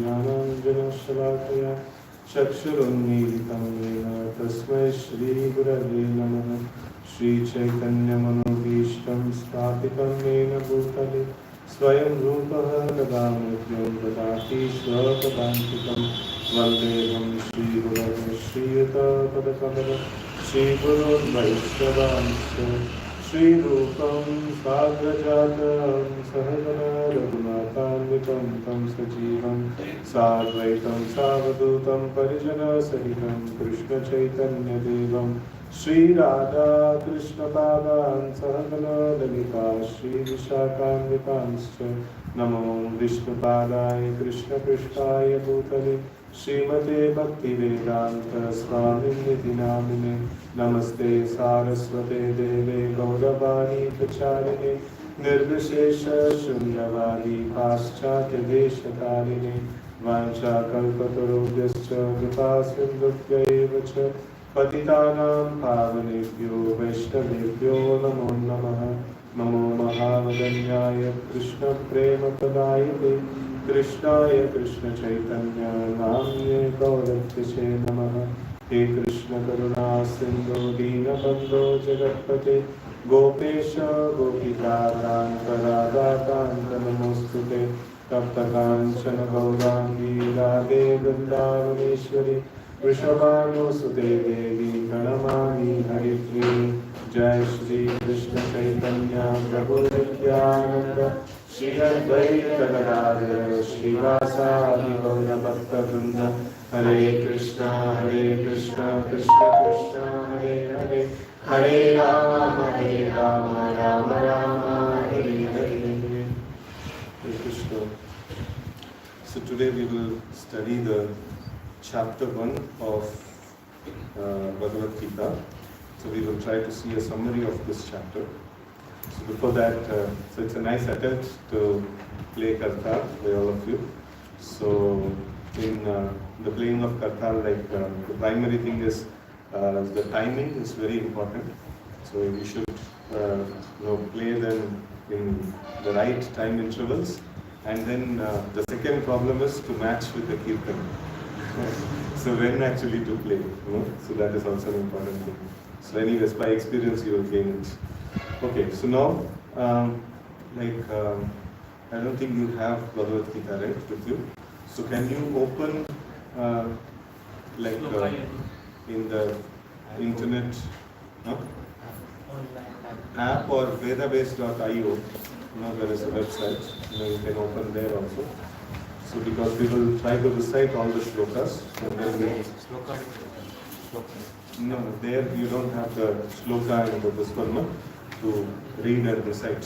ज्ञानञ्जनशलाकया चक्षुरुन्मीलितं येन तस्मै श्रीगुरवे नमः। श्रीचैतन्यमनोभीष्टं स्थापितं येन भूतले स्वयं रूपः कदा मह्यं ददाति स्वपदान्तिकं। वन्देऽहं श्रीगुरवे श्रीयुतपदकमलं श्रीगुरोर्वैष्णवांश्च श्रीरूपं साग्रजातं सहगना रघुनाथान्वितं तं सजीवं साद्वैतं सावधूतं परिजनसहितं कृष्णचैतन्यदेवं श्रीराधा कृष्णपादान् सहगना ललिता श्रीविशाखान्वितांश्च नमो विष्णुपादाय कृष्णपृष्ठाय भूतले Srimate Bhaktivedanta Swamini Namine Namaste Saraswate Deve Gauravani Pracharine Nirvishesha Shunyavadi Paschatya Deshakarine Vancha Kalpatarubhyascha Vipasvindutyaevacha Patitanam Pavanebhyo Vaishnavebhyo Namo Namaha Namo Mahavadanyaya Krishna Prema Padayate Krishnaya Krishna Chaitanya Namye Gauratvise Namaha He Krishna Karuna Sindhu Dinabandho Jagatpate Gopesha Gopika Kanta Radha Kanta Namostute Tapta Kanchana Gaurangi Radhe Vrindavaneshwari Vrishabhanu Sute Devi Pranamami Haritri Jai Shri Krishna Chaitanya Prabhu Nityananda Shri Advaita Gadadhara Srivasadi Gaura Bhakta Vrinda Hare Krishna Krishna Krishna Hare Hare Hare Rama Rama Rama Hare Hare. Hare Krishna. So today we will study the chapter 1 of Bhagavad Gita. So we will try to see a summary of this chapter. So before that, so it's a nice attempt to play Kartal by all of you. So in the playing of Kartal, like the primary thing is the timing is very important. So we should play them in the right time intervals. And then the second problem is to match with the Kirtan. So when actually to play, so that is also an important thing. So anyways, by experience you will gain it. Okay, so now, I don't think you have Bhagavad Gita right with you. So can you open in the internet app or vedabase.io, there is a website, you can open there also. So because we will try to recite all the shlokas. And then no, there you don't have the shloka and the Visvarma to read and recite.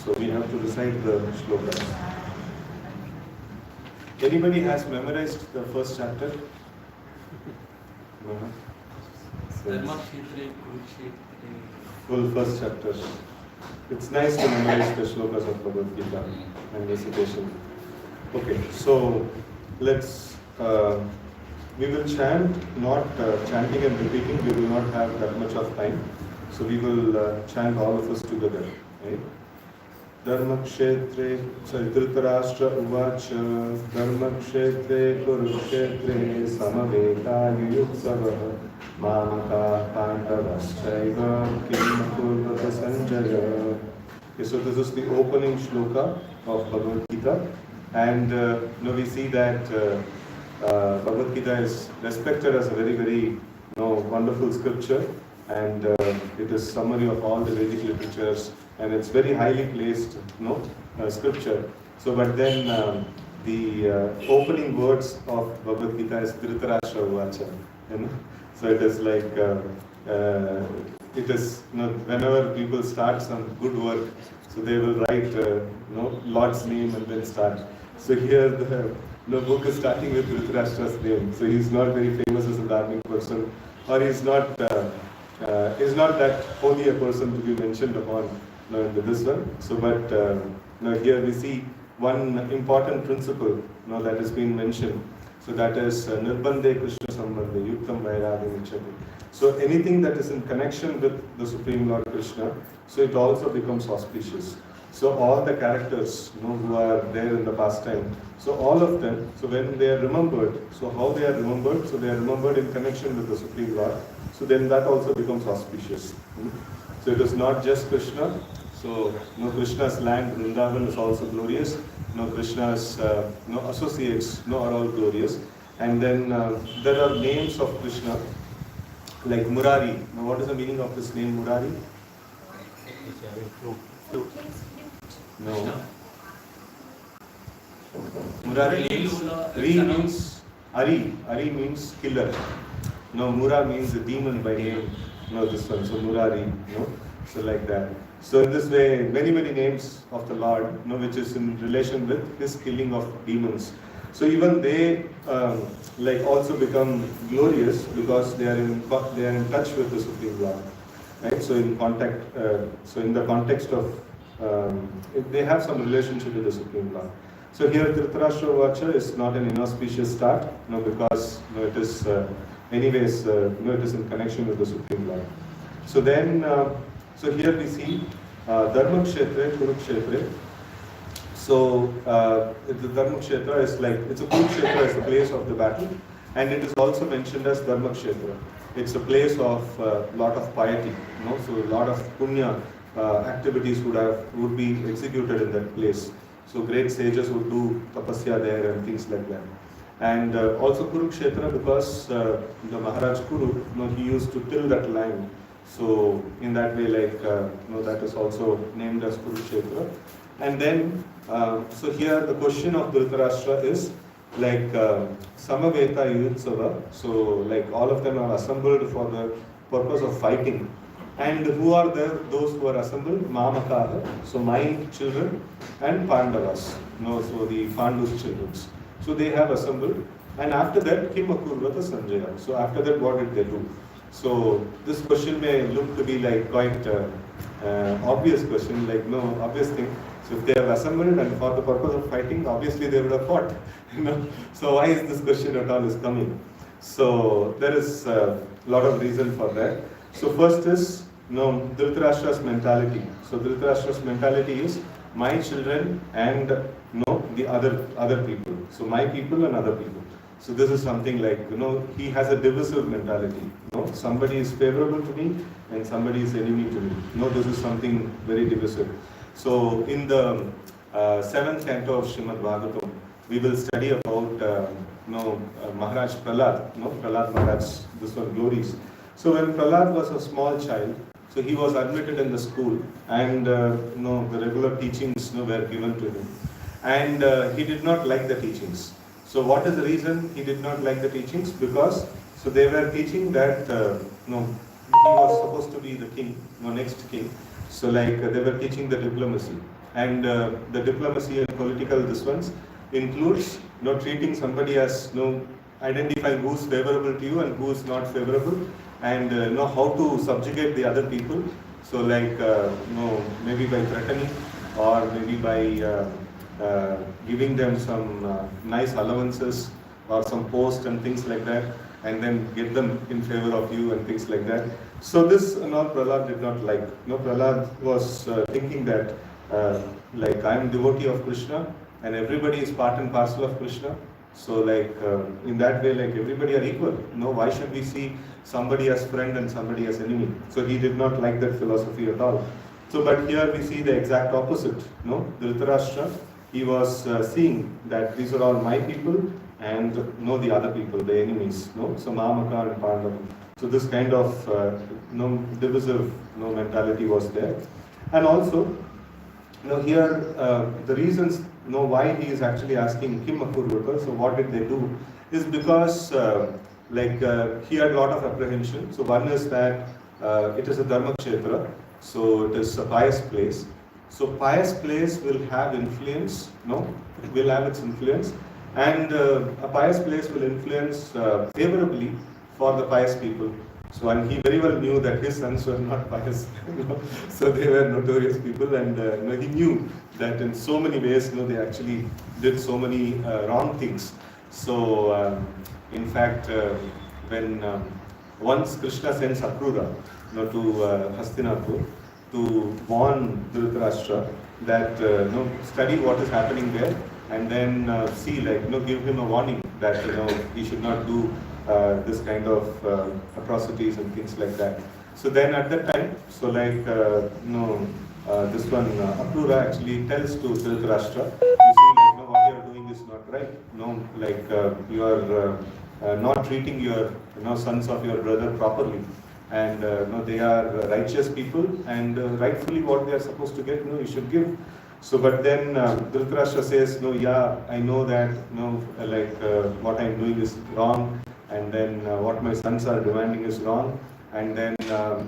So we have to recite the shlokas. Anybody has memorized the first chapter? No. Full first chapter. It's nice to memorize the shlokas of Bhagavad Gita and recitation. Okay, so let's, we will chant, not chanting and repeating, we will not have that much of time. So we will chant all of us together. Right? Dharmakshetre, Dhritarashtra Uvacha, Dharmakshetre Kurukshetre, Samaveta Yuyutsavaha, Mamaka Pandavaschaiva, Kim Kurvata Sanjaya. Okay, so this is the opening shloka of Bhagavad Gita. And we see that Bhagavad Gita is respected as a very, very wonderful scripture. And it is summary of all the Vedic literatures, and it's very highly placed, scripture. So, but then the opening words of Bhagavad Gita is Dhritarashtra Uvacha. So it is like it is whenever people start some good work, so they will write Lord's name and then start. So here the book is starting with Dhritarashtra's name. So he's not very famous as a dharmic person, or he's not that holy a person to be mentioned upon in this one. So, but here we see one important principle that has been mentioned. So that is Nirbandhe Krishna Sambandhe Yuktam Vairagya Nichati. So anything that is in connection with the Supreme Lord Krishna, so it also becomes auspicious. So all the characters who are there in the past time, so all of them, so when they are remembered, so how they are remembered, so they are remembered in connection with the Supreme Lord, so then that also becomes auspicious. So it is not just Krishna, so Krishna's land, Vrindavan is also glorious, Krishna's associates are all glorious. And then there are names of Krishna, like Murari. Now what is the meaning of this name Murari? No. Murari means Ari. Ari means killer. No, Mura means a demon by name. No, this one. So Murari. So like that. So in this way, many names of the Lord, which is in relation with his killing of demons. So even they like also become glorious because they are in touch with the Supreme Lord, right? So in so in the context of they have some relationship with the Supreme Lord. So here Dhritarashtra Vacha is not an inauspicious start, because it is anyways it is in connection with the Supreme Lord. So then so here we see Dharma Kshetra, Kurukshetra. So the Dharma Kshetra is like, it's a Kurukshetra is the place of the battle, and it is also mentioned as Dharma Kshetra. It's a place of lot of piety, so a lot of punya activities would be executed in that place. So great sages would do tapasya there and things like that. And also Kurukshetra because the Maharaj Kuru, he used to till that land. So in that way, like that is also named as Kurukshetra. And then so here the question of Dhritarashtra is like Samaveta Yutsava. So like all of them are assembled for the purpose of fighting. And who are there? Those who are assembled? Mamakaha, so my children, and Pandavas, so the Pandu's children. So they have assembled. And after that, Kim Akurvata Sanjaya. So after that, what did they do? So this question may look to be like quite obvious question, like no obvious thing. So if they have assembled and for the purpose of fighting, obviously they would have fought. So why is this question at all is coming? So there is a lot of reason for that. So first is Dhritarashtra's mentality. So Dhritarashtra's mentality is my children and the other people. So my people and other people. So this is something like he has a divisive mentality. Somebody is favorable to me and somebody is enemy to me. This is something very divisive. So in the 7th canto of Srimad Bhagavatam, we will study about Maharaj Prahlad. Prahlad Maharaj, this one glories. So when Prahlad was a small child, so he was admitted in the school, and the regular teachings were given to him, and he did not like the teachings. So what is the reason he did not like the teachings? Because so they were teaching that he was supposed to be the king, next king. So like they were teaching the diplomacy, and the diplomacy and political this ones includes treating somebody as identifying who's favorable to you and who is not favorable, and know how to subjugate the other people. So like maybe by threatening, or maybe by giving them some nice allowances or some post and things like that, and then get them in favor of you and things like that. So this Prahlad did not like. Prahlad was thinking that like I am devotee of Krishna and everybody is part and parcel of Krishna. So like in that way, like everybody are equal. Why should we see somebody as friend and somebody as enemy? So he did not like that philosophy at all. So but here we see the exact opposite. Dhritarashtra, he was seeing that these are all my people and the other people, the enemies. So Mamaka and Pandava. So this kind of divisive mentality was there. And also here the reasons why he is actually asking Kim Akurvata, so what did they do, is because he had a lot of apprehension. So one is that it is a Dharma Kshetra, so it is a pious place. So pious place will have influence, it will have its influence, and a pious place will influence favorably for the pious people. So and he very well knew that his sons were not pious, so they were notorious people, and he knew that in so many ways, they actually did so many wrong things. So in fact, when once Krishna sends Akrura to Hastinapur to warn Dhritarashtra that study what is happening there, and then see give him a warning that he should not do this kind of atrocities and things like that. So then at that time, so like this one Akrura actually tells to Dhritarashtra, you see, what you are doing is not right. You are not treating your sons of your brother properly, and they are righteous people, and rightfully what they are supposed to get, you should give. So but then Dhritarashtra says, yeah, I know that what I am doing is wrong, and then what my sons are demanding is wrong, and then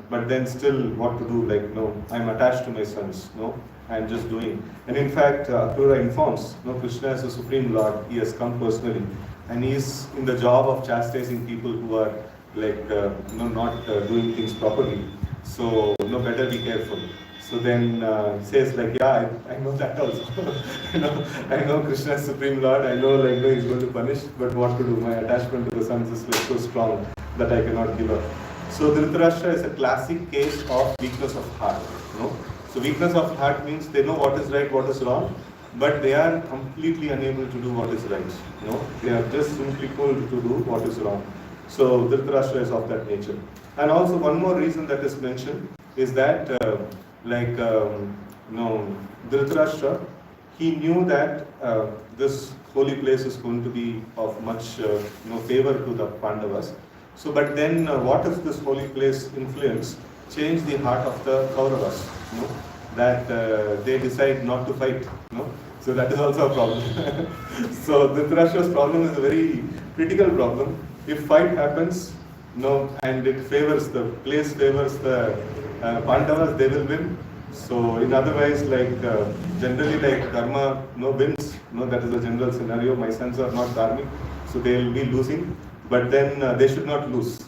but then still what to do, like no, I'm attached to my sons, no, I'm just doing. And in fact, Akrura informs, no, Krishna is the Supreme Lord, he has come personally, and he is in the job of chastising people who are like not doing things properly. So better be careful. So then he says like, yeah, I know that also. I know Krishna is Supreme Lord, I know like no, he's going to punish, but what to do? My attachment to the sons is like so strong that I cannot give up. So Dhritarashtra is a classic case of weakness of heart. So weakness of heart means they know what is right, what is wrong, but they are completely unable to do what is right. They are just simply told to do what is wrong. So Dhritarashtra is of that nature. And also one more reason that is mentioned is that Dhritarashtra, he knew that this holy place is going to be of much favor to the Pandavas. So, but then what if this holy place influence change the heart of the Kauravas? That they decide not to fight. So that is also a problem. So Dhritarashtra's problem is a very critical problem. If fight happens, and it favors the place, favors the Pandavas, they will win. So in otherwise, generally Dharma wins. That is the general scenario. My sons are not Dharmic, so they will be losing. But then they should not lose.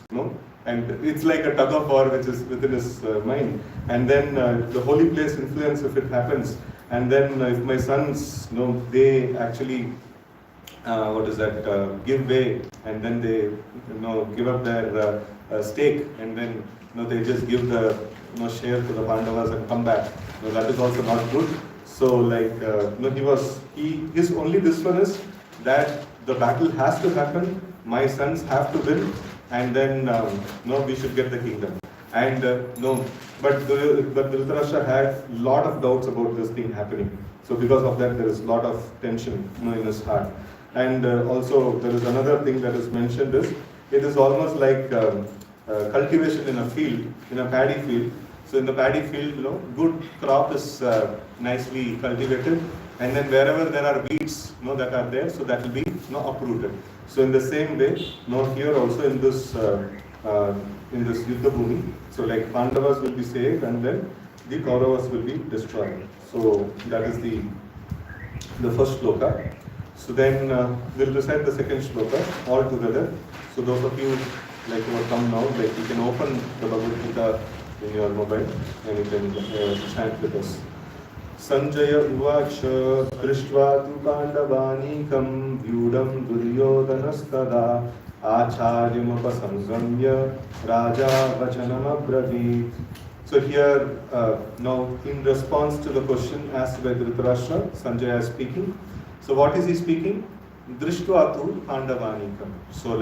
And it's like a tug of war which is within his mind. And then the holy place influence, if it happens, and then if my sons, they actually give way, and then they give up their stake, and then they just give the share to the Pandavas and come back. That is also not good. So his only this one is that the battle has to happen, my sons have to win, and then we should get the kingdom. And but Dhritarashtra had lot of doubts about this thing happening. So because of that, there is a lot of tension in his heart. And also there is another thing that is mentioned is, it is almost like cultivation in a field, in a paddy field. So in the paddy field, good crop is nicely cultivated, and then wherever there are weeds, that are there, so that will be uprooted. So in the same way, here also in this Yuddha Bhumi, so like Pandavas will be saved, and then the Kauravas will be destroyed. So that is the first shloka. So then we'll recite the second shloka all together. So those of you who have come now, you can open the Bhagavad Gita in your mobile and you can chant with us. Sanjaya uvacha drishtva tu pandavanīkam vyūdam duryodanastada acharyam upasamgamya raja vachanam abravīt. So here, now in response to the question asked by Dhritarashtra, Sanjaya is speaking. So what is he speaking? Drishtva tu pandavanīkam. So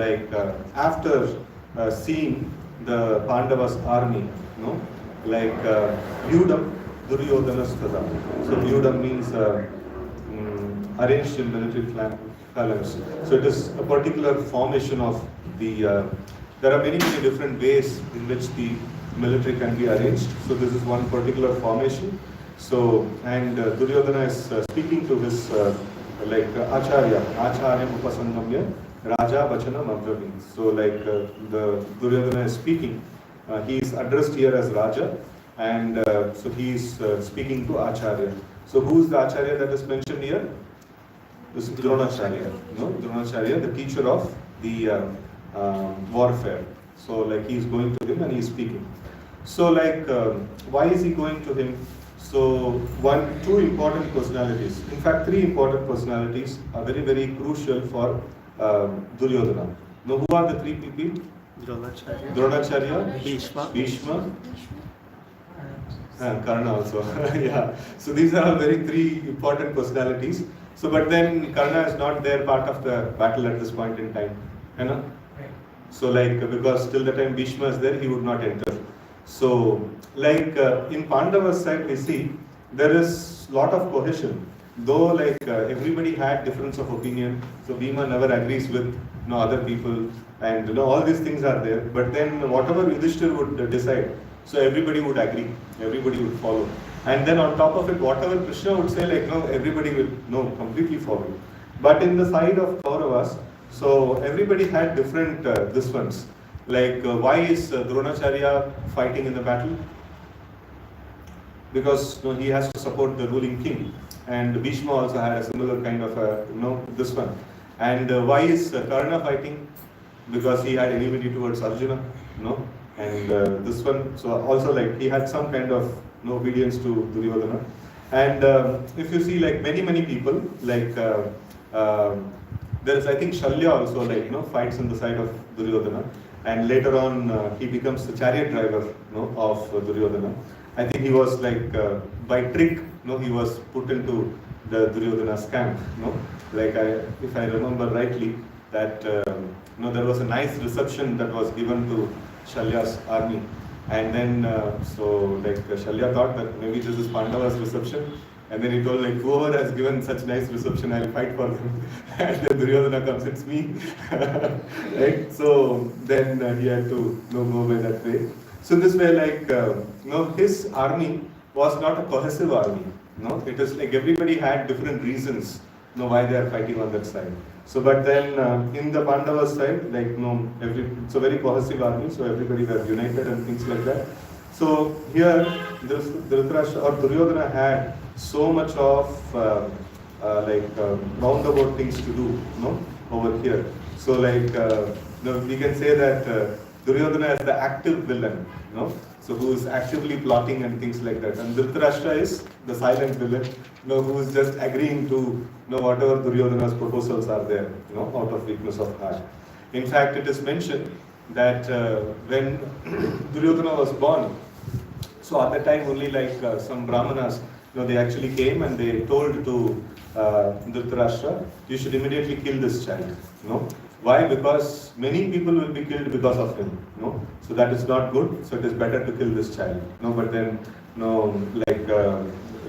after seeing the Pandavas army, Vyūdam Duryodanastada. So Vyūdam means arranged in military phalanx. So it is a particular formation of the, there are many different ways in which the military can be arranged. So this is one particular formation. So, and Duryodhana is speaking to his Acharya Upasangamya, Raja Vachanam Abravīt. So the Duryodhana is speaking, he is addressed here as Raja, and so he is speaking to Acharya. So who is the Acharya that is mentioned here? This is Dronacharya, Dronacharya, the teacher of the warfare. So he is going to him and he is speaking. So why is he going to him? So two important personalities, in fact 3 important personalities are very, very crucial for Duryodhana. Now who are the 3 people? Dronacharya, Bhishma, and Karna also. Yeah. So these are very 3 important personalities. So but then Karna is not there part of the battle at this point in time. So because till the time Bhishma is there, he would not enter. So in Pandava's side we see there is lot of cohesion. Though everybody had difference of opinion, so Bhima never agrees with other people, and all these things are there. But then whatever Yudhishthir would decide, so everybody would agree, everybody would follow. And then on top of it, whatever Krishna would say, everybody will completely follow. But in the side of Kauravas, so everybody had different this ones. Like, why is Dronacharya fighting in the battle? Because he has to support the ruling king, and Bhishma also had a similar kind of this one. And why is Karna fighting? Because he had enmity towards Arjuna, and this one. So also, like, he had some kind of obedience to Duryodhana. And if you see, like, many people, like there is, I think, Shalya also, like, fights on the side of Duryodhana, and later on he becomes the chariot driver, of Duryodhana. I think he was, like, by trick, he was put into the Duryodhana's camp, like, if I remember rightly, that there was a nice reception that was given to Shalya's army, and then so, like, Shalya thought that maybe this is Pandava's reception, and then he told, like, whoever has given such nice reception, I'll fight for them. And then Duryodhana comes, it's me. Right? So then he had to go by that way. So this way, like, his army was not a cohesive army. It is like everybody had different reasons, why they are fighting on that side. So, but then in the Pandava side, like, it's a very cohesive army, so everybody were united and things like that. So here, Dhritarashtra or Duryodhana had so much of roundabout things to do, over here. So, like, we can say that Duryodhana is the active villain, so who is actively plotting and things like that. And Dhritarashtra is the silent villain, who is just agreeing to whatever Duryodhana's proposals are there, out of weakness of heart. In fact, it is mentioned that when Duryodhana was born, so at that time only, like, some Brahmanas, they actually came and they told to Dhritarashtra, you should immediately kill this child. Why? Because many people will be killed because of him. So that is not good. So it is better to kill this child. But then,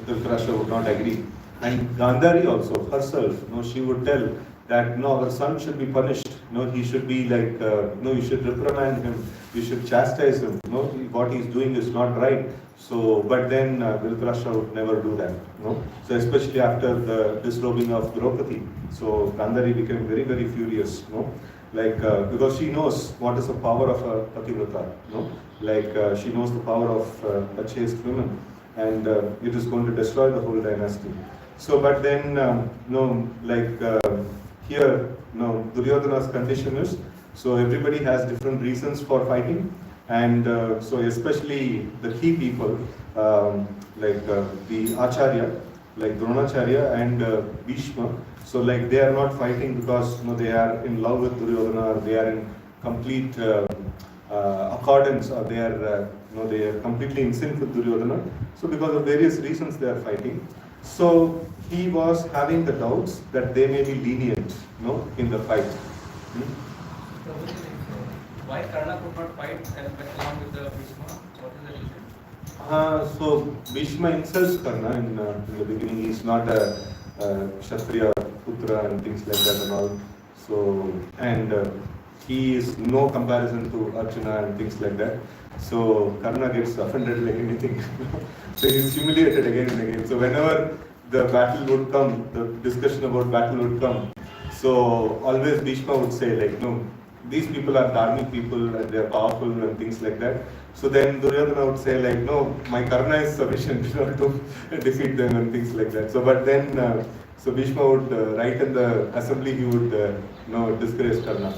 Dhritarashtra would not agree. And Gandhari also herself, she would tell that our son should be punished. He should be like, you should reprimand him. You should chastise him. What he is doing is not right. So, but then Dhritarashtra would never do that. So especially after the disrobing of Draupadi, so Gandhari became very, very furious. Like, because she knows what is the power of a pativrata. Like, she knows the power of a chaste woman, and it is going to destroy the whole dynasty. So, but then, here, Duryodhana's condition is, so everybody has different reasons for fighting, and so especially the key people, the Acharya, like Dronacharya and Bhishma, so, like, they are not fighting because they are in love with Duryodhana, or they are in complete accordance, or they are completely in sync with Duryodhana. So because of various reasons they are fighting. So he was having the doubts that they may be lenient, in the fight. Why Karna could not fight along with the Bhishma? What is the reason? So Bhishma insults Karna in the beginning. He is not a Kshatriya Putra and things like that and all. So, and he is no comparison to Arjuna and things like that. So Karna gets offended like anything. So he is humiliated again and again. So whenever the battle would come, the discussion about battle would come, so always Bhishma would say, like, these people are dharmic people and they are powerful and things like that. So then Duryodhana would say, like, no, my Karna is sufficient to defeat them and things like that. So, but then, so Bhishma would write in the assembly, he would discourage Karna.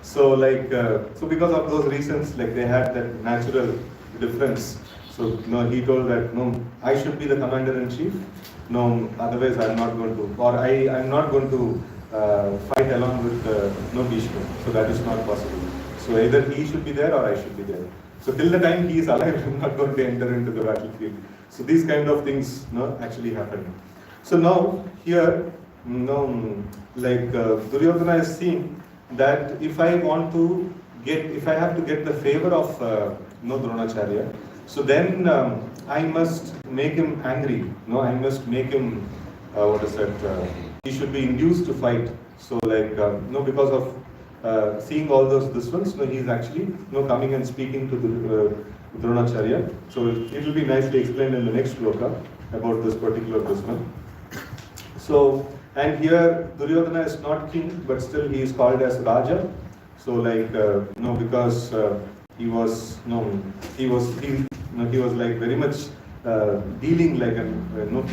So, like, so because of those reasons, like, they had that natural difference. So, he told that, I should be the commander-in-chief. Otherwise I'm not going to, or I'm not going to fight along with Bhishma. So that is not possible. So either he should be there or I should be there. So till the time he is alive, I'm not going to enter into the battlefield. So these kind of things actually happen. So now here, Duryodhana is seeing that if I have to get the favor of Dronacharya, so then I must make him angry. I must make him, he should be induced to fight. So, like, because of seeing all this ones, he is actually coming and speaking to Dronacharya. So it will be nicely explained in the next shloka about this particular one. So, and here Duryodhana is not king, but still he is called as Raja. So like because he was he was like very much dealing like a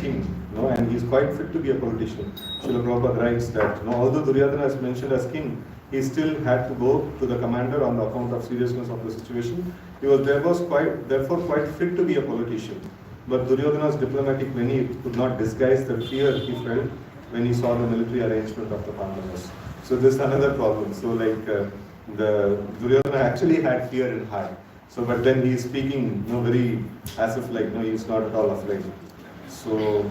king, and he's quite fit to be a politician. Srila Prabhupada writes that although Duryodhana is mentioned as king, he still had to go to the commander on the account of seriousness of the situation. He was therefore quite fit to be a politician. But Duryodhana's diplomatic many could not disguise the fear he felt when he saw the military arrangement of the Pandavas. So this is another problem. So like the Duryodhana actually had fear in heart. So but then he is speaking very as if like he's not at all afraid. So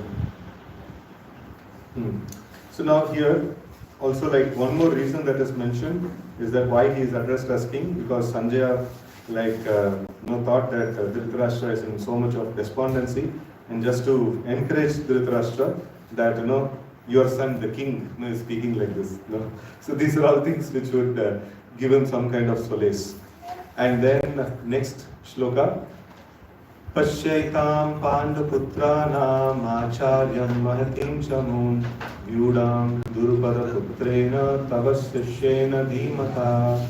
so now here also like one more reason that is mentioned is that why he is addressed as king, because Sanjaya thought that Dhritarashtra is in so much of despondency, and just to encourage Dhritarashtra that your son the king is speaking like this. So these are all things which would give him some kind of solace. And then next shloka, Pashyaitam Panduputranam Acharyam Mahatim Chamun Vyudam Durupada Putrena Tavashyashena Dhimata.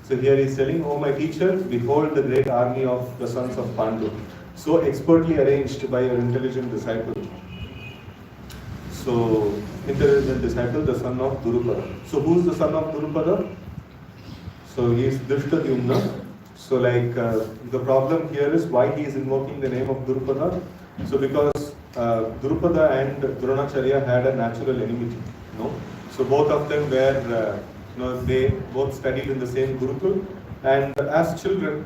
So here he is telling, oh my teacher, behold the great army of the sons of Pandu, so expertly arranged by your intelligent disciple. So, intelligent disciple, the son of Durupada. So who is the son of Durupada? So he is Drishtadyumna. So like the problem here is why he is invoking the name of Durupada. So because Durupada and Dronacharya had a natural enmity. So both of them were, they both studied in the same Gurukul, and as children,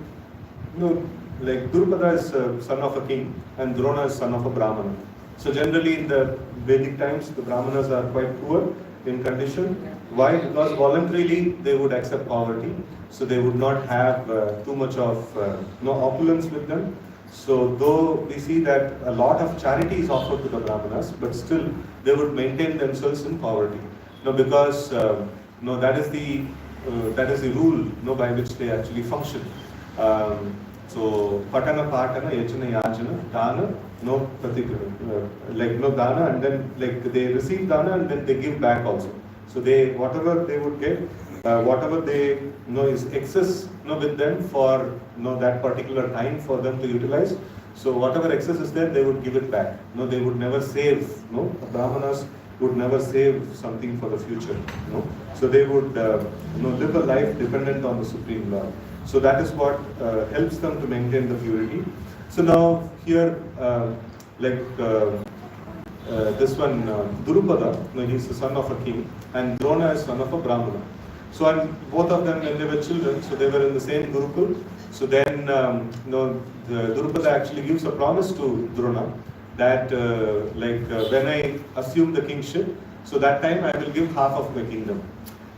like Durupada is son of a king and Drona is son of a Brahmana. So generally in the Vedic times, the Brahmanas are quite poor in condition. Why? Because voluntarily they would accept poverty. So they would not have too much of opulence with them. So though we see that a lot of charity is offered to the Brahmanas, but still they would maintain themselves in poverty. Because that is the rule by which they actually function. So patana patana yachana yachana dana no dana, and then like they receive dana and then they give back also. So they whatever they would get, whatever they is excess with them for that particular time for them to utilize. So whatever excess is there, they would give it back. They would never save. The Brahmanas would never save something for the future. So they would live a life dependent on the Supreme Lord. So that is what helps them to maintain the purity. So now here, this one, Durupada, he is the son of a king, and Drona is son of a Brahmana. So and both of them, when they were children, so they were in the same Gurukul. So then, the Durupada actually gives a promise to Drona that, when I assume the kingship, so that time I will give half of my kingdom.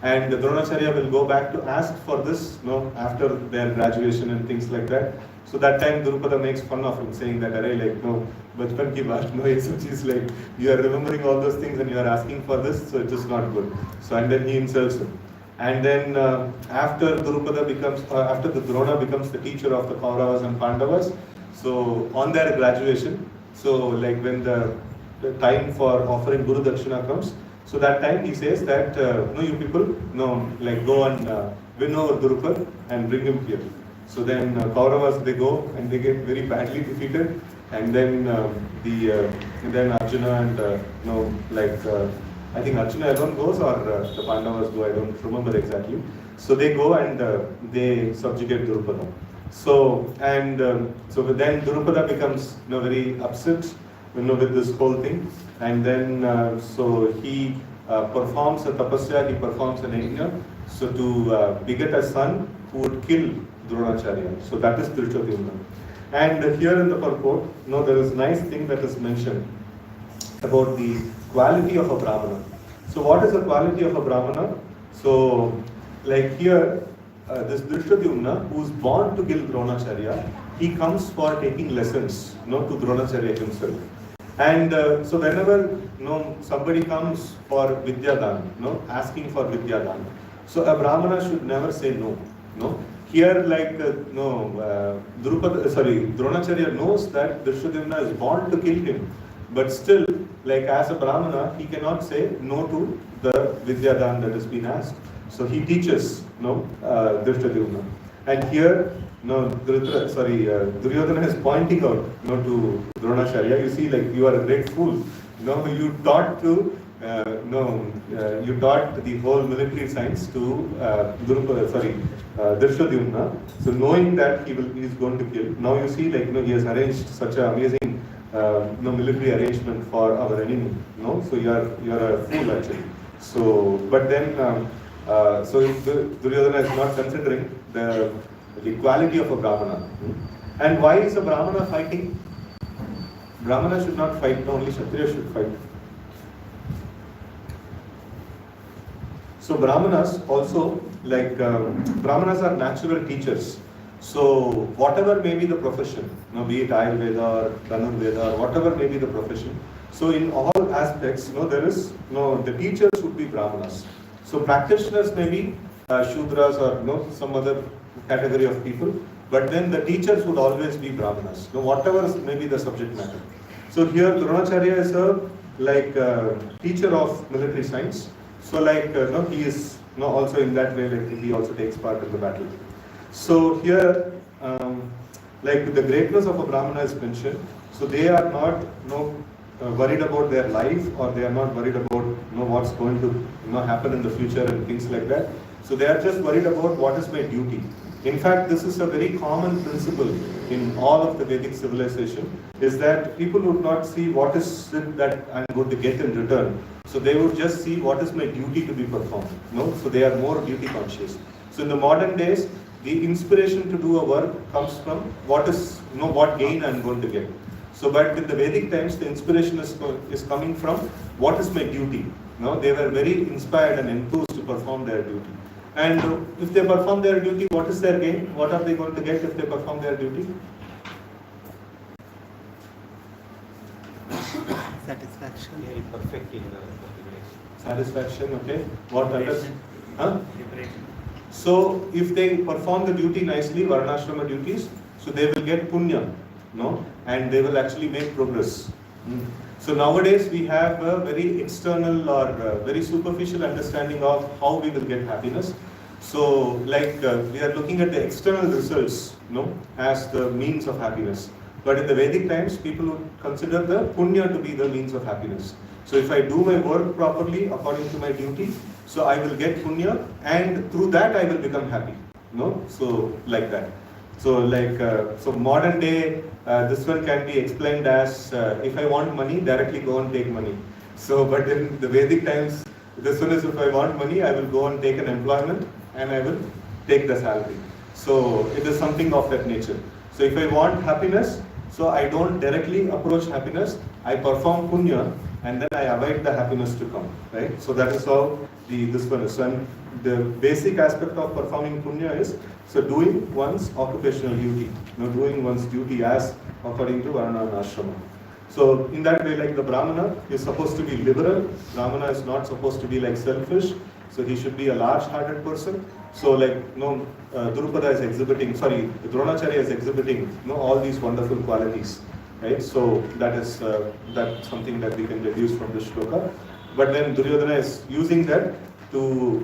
And the Dronacharya will go back to ask for this, after their graduation and things like that. So that time Durupada makes fun of him, saying that, bachpan ki baat, it's like, you are remembering all those things and you are asking for this, so it is not good. So and then he insults him. And then after Durupada becomes, after the Drona becomes the teacher of the Kauravas and Pandavas, so on their graduation, so like when the time for offering Guru Dakshina comes, so that time he says that, you people, go and win over Durupad and bring him here. So then Kauravas, they go and they get very badly defeated, and then then Arjuna and I think Arjuna alone goes, or the Pandavas go, I don't remember exactly. So they go and they subjugate Durupada. So and so then Durupada becomes very upset with this whole thing, and then so he performs a tapasya, he performs an yajna, so to beget a son who would kill Dronacharya. So that is Drishtadyumna. And here in the purport, there is a nice thing that is mentioned about the quality of a Brahmana. So what is the quality of a Brahmana? So like here, this Drishtadyumna, who is born to kill Dronacharya, he comes for taking lessons to Dronacharya himself. And so whenever somebody comes for Vidyadan, asking for Vidyadan, so a Brahmana should never say no. Here, like Dronacharya knows that Drishtadyumna is born to kill him, but still, like as a Brahmana, he cannot say no to the Vidyadan that has been asked. So he teaches, Drishtadyumna. And here, Duryodhana is pointing out, to Dronacharya. You see, like, you are a great fool. You taught you taught the whole military science to Drishtadyumna. So knowing that he is going to kill, now you see, like, he has arranged such an amazing military arrangement for our enemy. So you are a fool actually. So, but then, Duryodhana is not considering the quality of a Brahmana. And why is a Brahmana fighting? Brahmana should not fight, only Kshatriya should fight. So Brahmanas also, like, Brahmanas are natural teachers. So whatever may be the profession, be it Ayurveda or Dhanurveda or whatever may be the profession, so in all aspects, the teachers would be Brahmanas. So practitioners may be Shudras or some other category of people, but then the teachers would always be Brahmanas, whatever may be the subject matter. So here Dronacharya is a teacher of military science. So he is also in that way, like, he also takes part in the battle. So here, the greatness of a Brahmana is mentioned. So they are not worried about their life, or they are not worried about what's going to happen in the future and things like that. So they are just worried about what is my duty. In fact, this is a very common principle in all of the Vedic civilization, is that people would not see what is it that I'm going to get in return. So they would just see what is my duty to be performed. So they are more duty conscious. So in the modern days, the inspiration to do a work comes from what gain I'm going to get. So, but in the Vedic times, the inspiration is coming from what is my duty. They were very inspired and enthused to perform their duty. And if they perform their duty, what is their gain? What are they going to get if they perform their duty? Satisfaction. Very perfect in the Satisfaction, okay. What others? Liberation. So if they perform the duty nicely, Varnashrama duties, so they will get punya, and they will actually make progress. So nowadays we have a very external or very superficial understanding of how we will get happiness. So we are looking at the external results, as the means of happiness. But in the Vedic times, people would consider the punya to be the means of happiness. So if I do my work properly according to my duty, so I will get punya, and through that I will become happy. So like that. So so modern day, this one can be explained as if I want money, directly go and take money. So, but in the Vedic times, this one is if I want money, I will go and take an employment and I will take the salary. So it is something of that nature. So if I want happiness, so I don't directly approach happiness, I perform punya, and then I avoid the happiness to come, right? So that is how this one is. And the basic aspect of performing punya is, so doing one's occupational duty, doing one's duty as according to Varna and Ashrama. So in that way, like the Brahmana is supposed to be liberal, Brahmana is not supposed to be selfish, so he should be a large-hearted person. So Drupada is exhibiting, Dronacharya is exhibiting all these wonderful qualities. Right, so that's something that we can deduce from this shloka. But then Duryodhana is using that to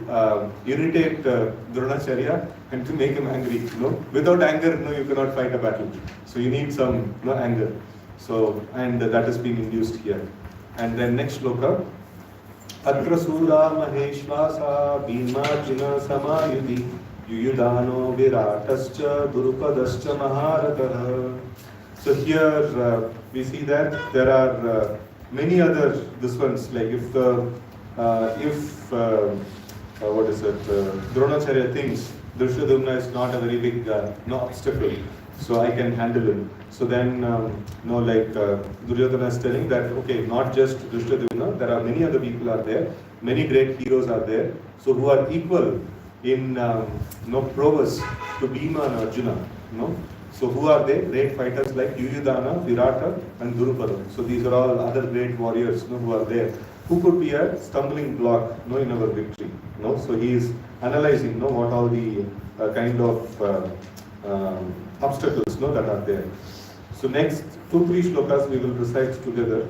irritate Dronacharya and to make him angry. Without anger, you cannot fight a battle. So you need some anger. So, and that is being induced here. And then next shloka. Atra sura maheshvasa bhimarjuna samayuti yuyudhano viratascha durupadascha maharatah. So here we see that there are many other ones, like if Dronacharya thinks Drishtadyumna is not a very big obstacle, so I can handle it. So then Duryodhana is telling that okay, not just Drishtadyumna, there are many other people are there, many great heroes are there, so who are equal in prowess to Bhima and Arjuna. So who are they? Great fighters like Yuyudhana, Virata and Drupada. So these are all other great warriors who are there, who could be a stumbling block in our victory. So he is analyzing what all the kind of obstacles that are there. So next 2-3 shlokas we will recite together.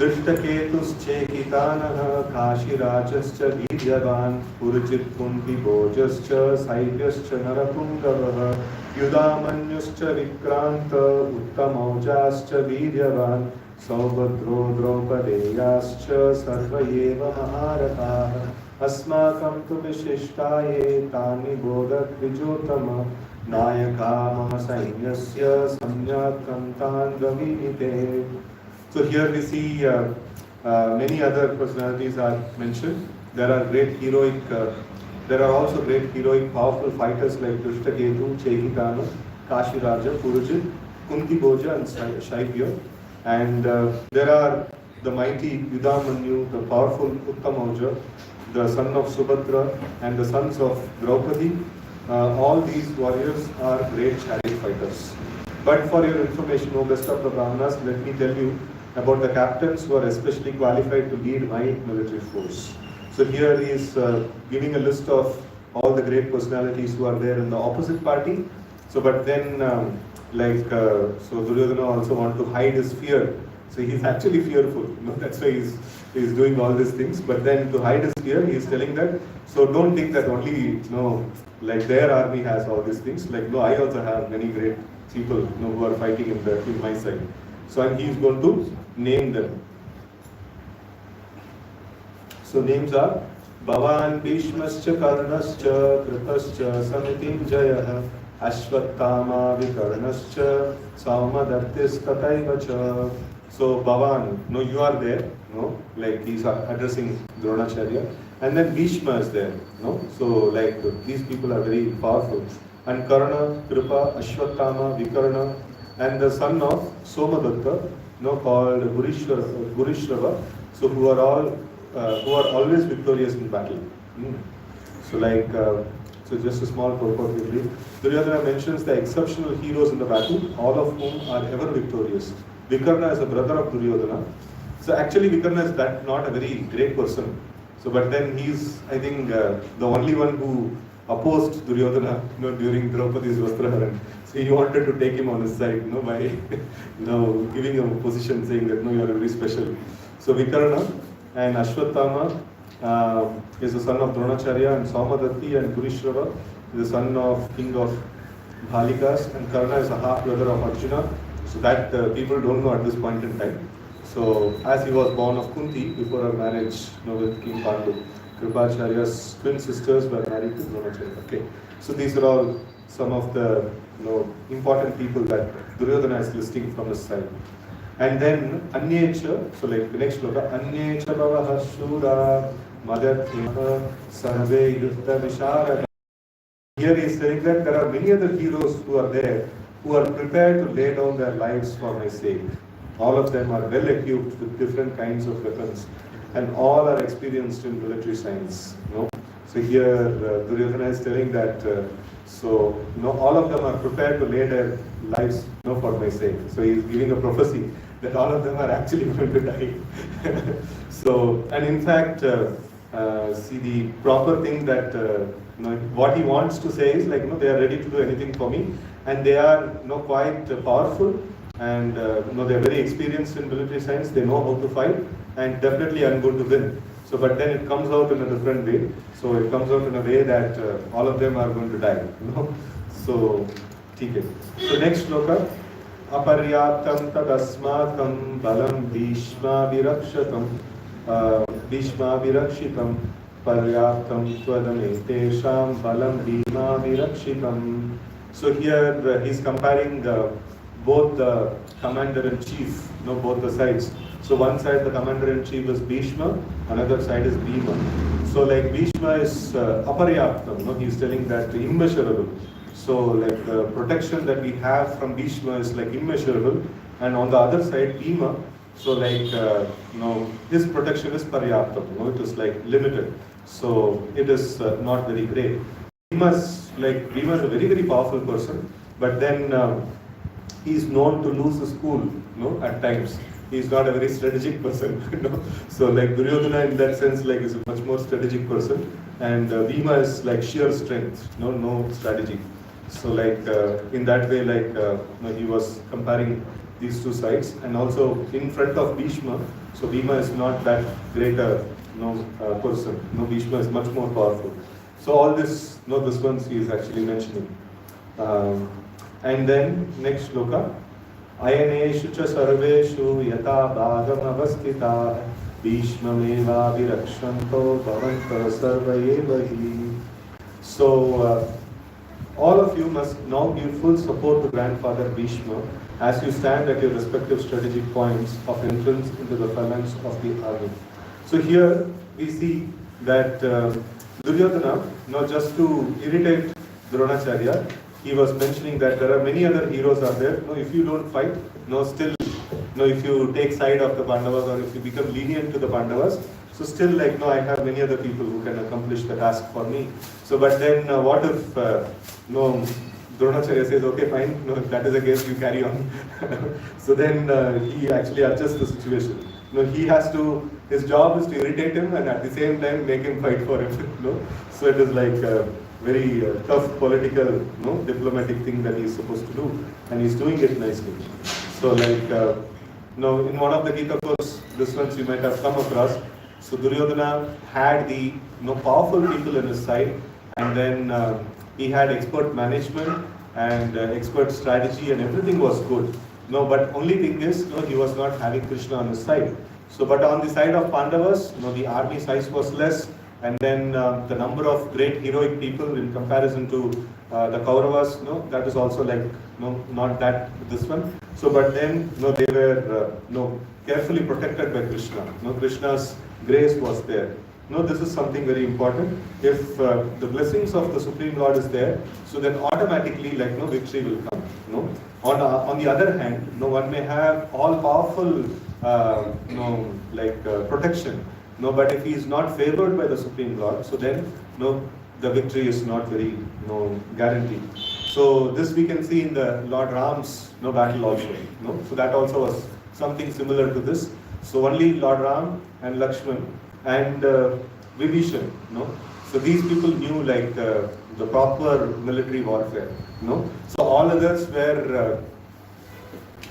दृष्टकेतुश्चेकितानः काशीराजश्च वीर्यवान् पुरुचित्कुण्ठिभोजश्च सैव्यश्च नरपुङ्गवः युधामन्युश्च विक्रान्त उत्तमौजाश्च वीर्यवान् सौभद्रो द्रौपदेयाश्च सर्व एव महारथाः अस्माकं तु विशिष्टाये तानि बोधद्विजोत्तम नायका मम सैन्यस्य सम्यक् तान् ब्रवीमि. So here we see many other personalities are mentioned. There are also great heroic, powerful fighters like Drishtaketu, Chekitana, Kashiraja, Purujit, Kuntiboja, and Shaibya. And there are the mighty Yudamanyu, the powerful Uttamauja, the son of Subhadra, and the sons of Draupadi. All these warriors are great chariot fighters. But for your information, O best of the Brahmanas, let me tell you about the captains who are especially qualified to lead my military force. So here he is giving a list of all the great personalities who are there in the opposite party. So but then so Duryodhana also want to hide his fear. So he's actually fearful. That's why he's doing all these things. But then to hide his fear, he is telling that, so don't think that only, like their army has all these things. Like, no, I also have many great people who are fighting in my side. So and he is going to name them. So names are Bhavan Bhishmascha Karnascha Kritascha Samitim Jayah Ashwattama Vikarnascha Saumadattis Tataivacha. So Bhavan, you are there, like he's addressing Dronacharya, and then Bhishma is there, so like these people are very powerful, and Karna, Kripa, Ashwattama, Vikarna, and the son of Somadatta, called Gurishrava, so who are always victorious in battle. So like, so just a small purport quickly. Duryodhana mentions the exceptional heroes in the battle, all of whom are ever victorious. Vikarna is a brother of Duryodhana. So actually Vikarna is not a very great person. So but then he's, I think, the only one who opposed Duryodhana during Draupadi's Vastraharan. So he wanted to take him on his side by giving him a position saying that you are very special. So Vikarna and Ashwattama is the son of Dronacharya, and Saumadatti and Gurishrava is the son of king of Bhalikas, and Karna is a half brother of Arjuna. So that people don't know at this point in time. So as he was born of Kunti before her marriage with King Pandu, Kripacharya's twin sisters were married to Dronacharya. Okay. So these are all some of the important people that Duryodhana is listing from his side. And then Anyecha, so like the next sloka, Anyecha Bhavaha Shura Madatyaha Sarve Yutta Visharada. Here he is saying that there are many other heroes who are there who are prepared to lay down their lives for my sake. All of them are well equipped with different kinds of weapons, and all are experienced in military science. So here Duryodhana is telling that all of them are prepared to lay their lives for my sake. So he is giving a prophecy that all of them are actually going to die. So, and in fact, see the proper thing that what he wants to say is like they are ready to do anything for me, and they are quite powerful, and they are very experienced in military science. They know how to fight, and definitely I'm going to win. So but then it comes out in a different way. So it comes out in a way that all of them are going to die. So okay. So next sloka, aparyaptam tadasmakam balam bhishma virakshatam bhishma virakshitam paryaptam twadame balam bhima virakshitam. So here he's comparing both the commander-in-chief, both the sides. So one side the commander-in-chief is Bhishma, another side is Bhima. So like Bhishma is aparyaptam, he's telling that immeasurable. So like the protection that we have from Bhishma is like immeasurable, and on the other side Bhima, so like his protection is paryaptam, it is like limited. So it is not very great. Bhima is a very, very powerful person, but then he is known to lose his cool, at times. He is not a very strategic person, So like Duryodhana in that sense is a much more strategic person, and Bhima is like sheer strength, no strategy. So like in that way, he was comparing these two sides, and also in front of Bhishma. So Bhima is not that great a person. Bhishma is much more powerful. So all this, this one he is actually mentioning. And then next shloka. Ayaneshu cha sarveshu yata bhagam avastita Bhishmameva virakshanto bhavanta sarvayevahi. So all of you must now give full support to Grandfather Bhishma as you stand at your respective strategic points of entrance into the phalanx of the army. So here we see that Duryodhana, just to irritate Dronacharya, he was mentioning that there are many other heroes out there. If you don't fight, still, if you take side of the Pandavas or if you become lenient to the Pandavas, so still I have many other people who can accomplish the task for me. So but then what if Dronacharya says, okay fine, if that is the case, you carry on. So then he actually adjusts the situation. He has to, his job is to irritate him and at the same time make him fight for him. So it is like a very tough political, diplomatic thing that he is supposed to do, and he's doing it nicely. So in one of the Gita course, this ones you might have come across. So Duryodhana had the powerful people in his side, and then he had expert management and expert strategy, and everything was good. But only thing is, he was not having Krishna on his side. So, but on the side of Pandavas, the army size was less, and then the number of great heroic people in comparison to the Kauravas, that is also not that this one. So, but then they were carefully protected by Krishna. Krishna's grace was there. This is something very important. If the blessings of the Supreme Lord is there, so then automatically victory will come. On the other hand, one may have all powerful protection. But if he is not favored by the Supreme Lord, so then the victory is not very guaranteed. So this we can see in the Lord Ram's battle also. So that also was something similar to this. So only Lord Ram and Lakshman and Vibhishan, so these people knew the proper military warfare, So all others were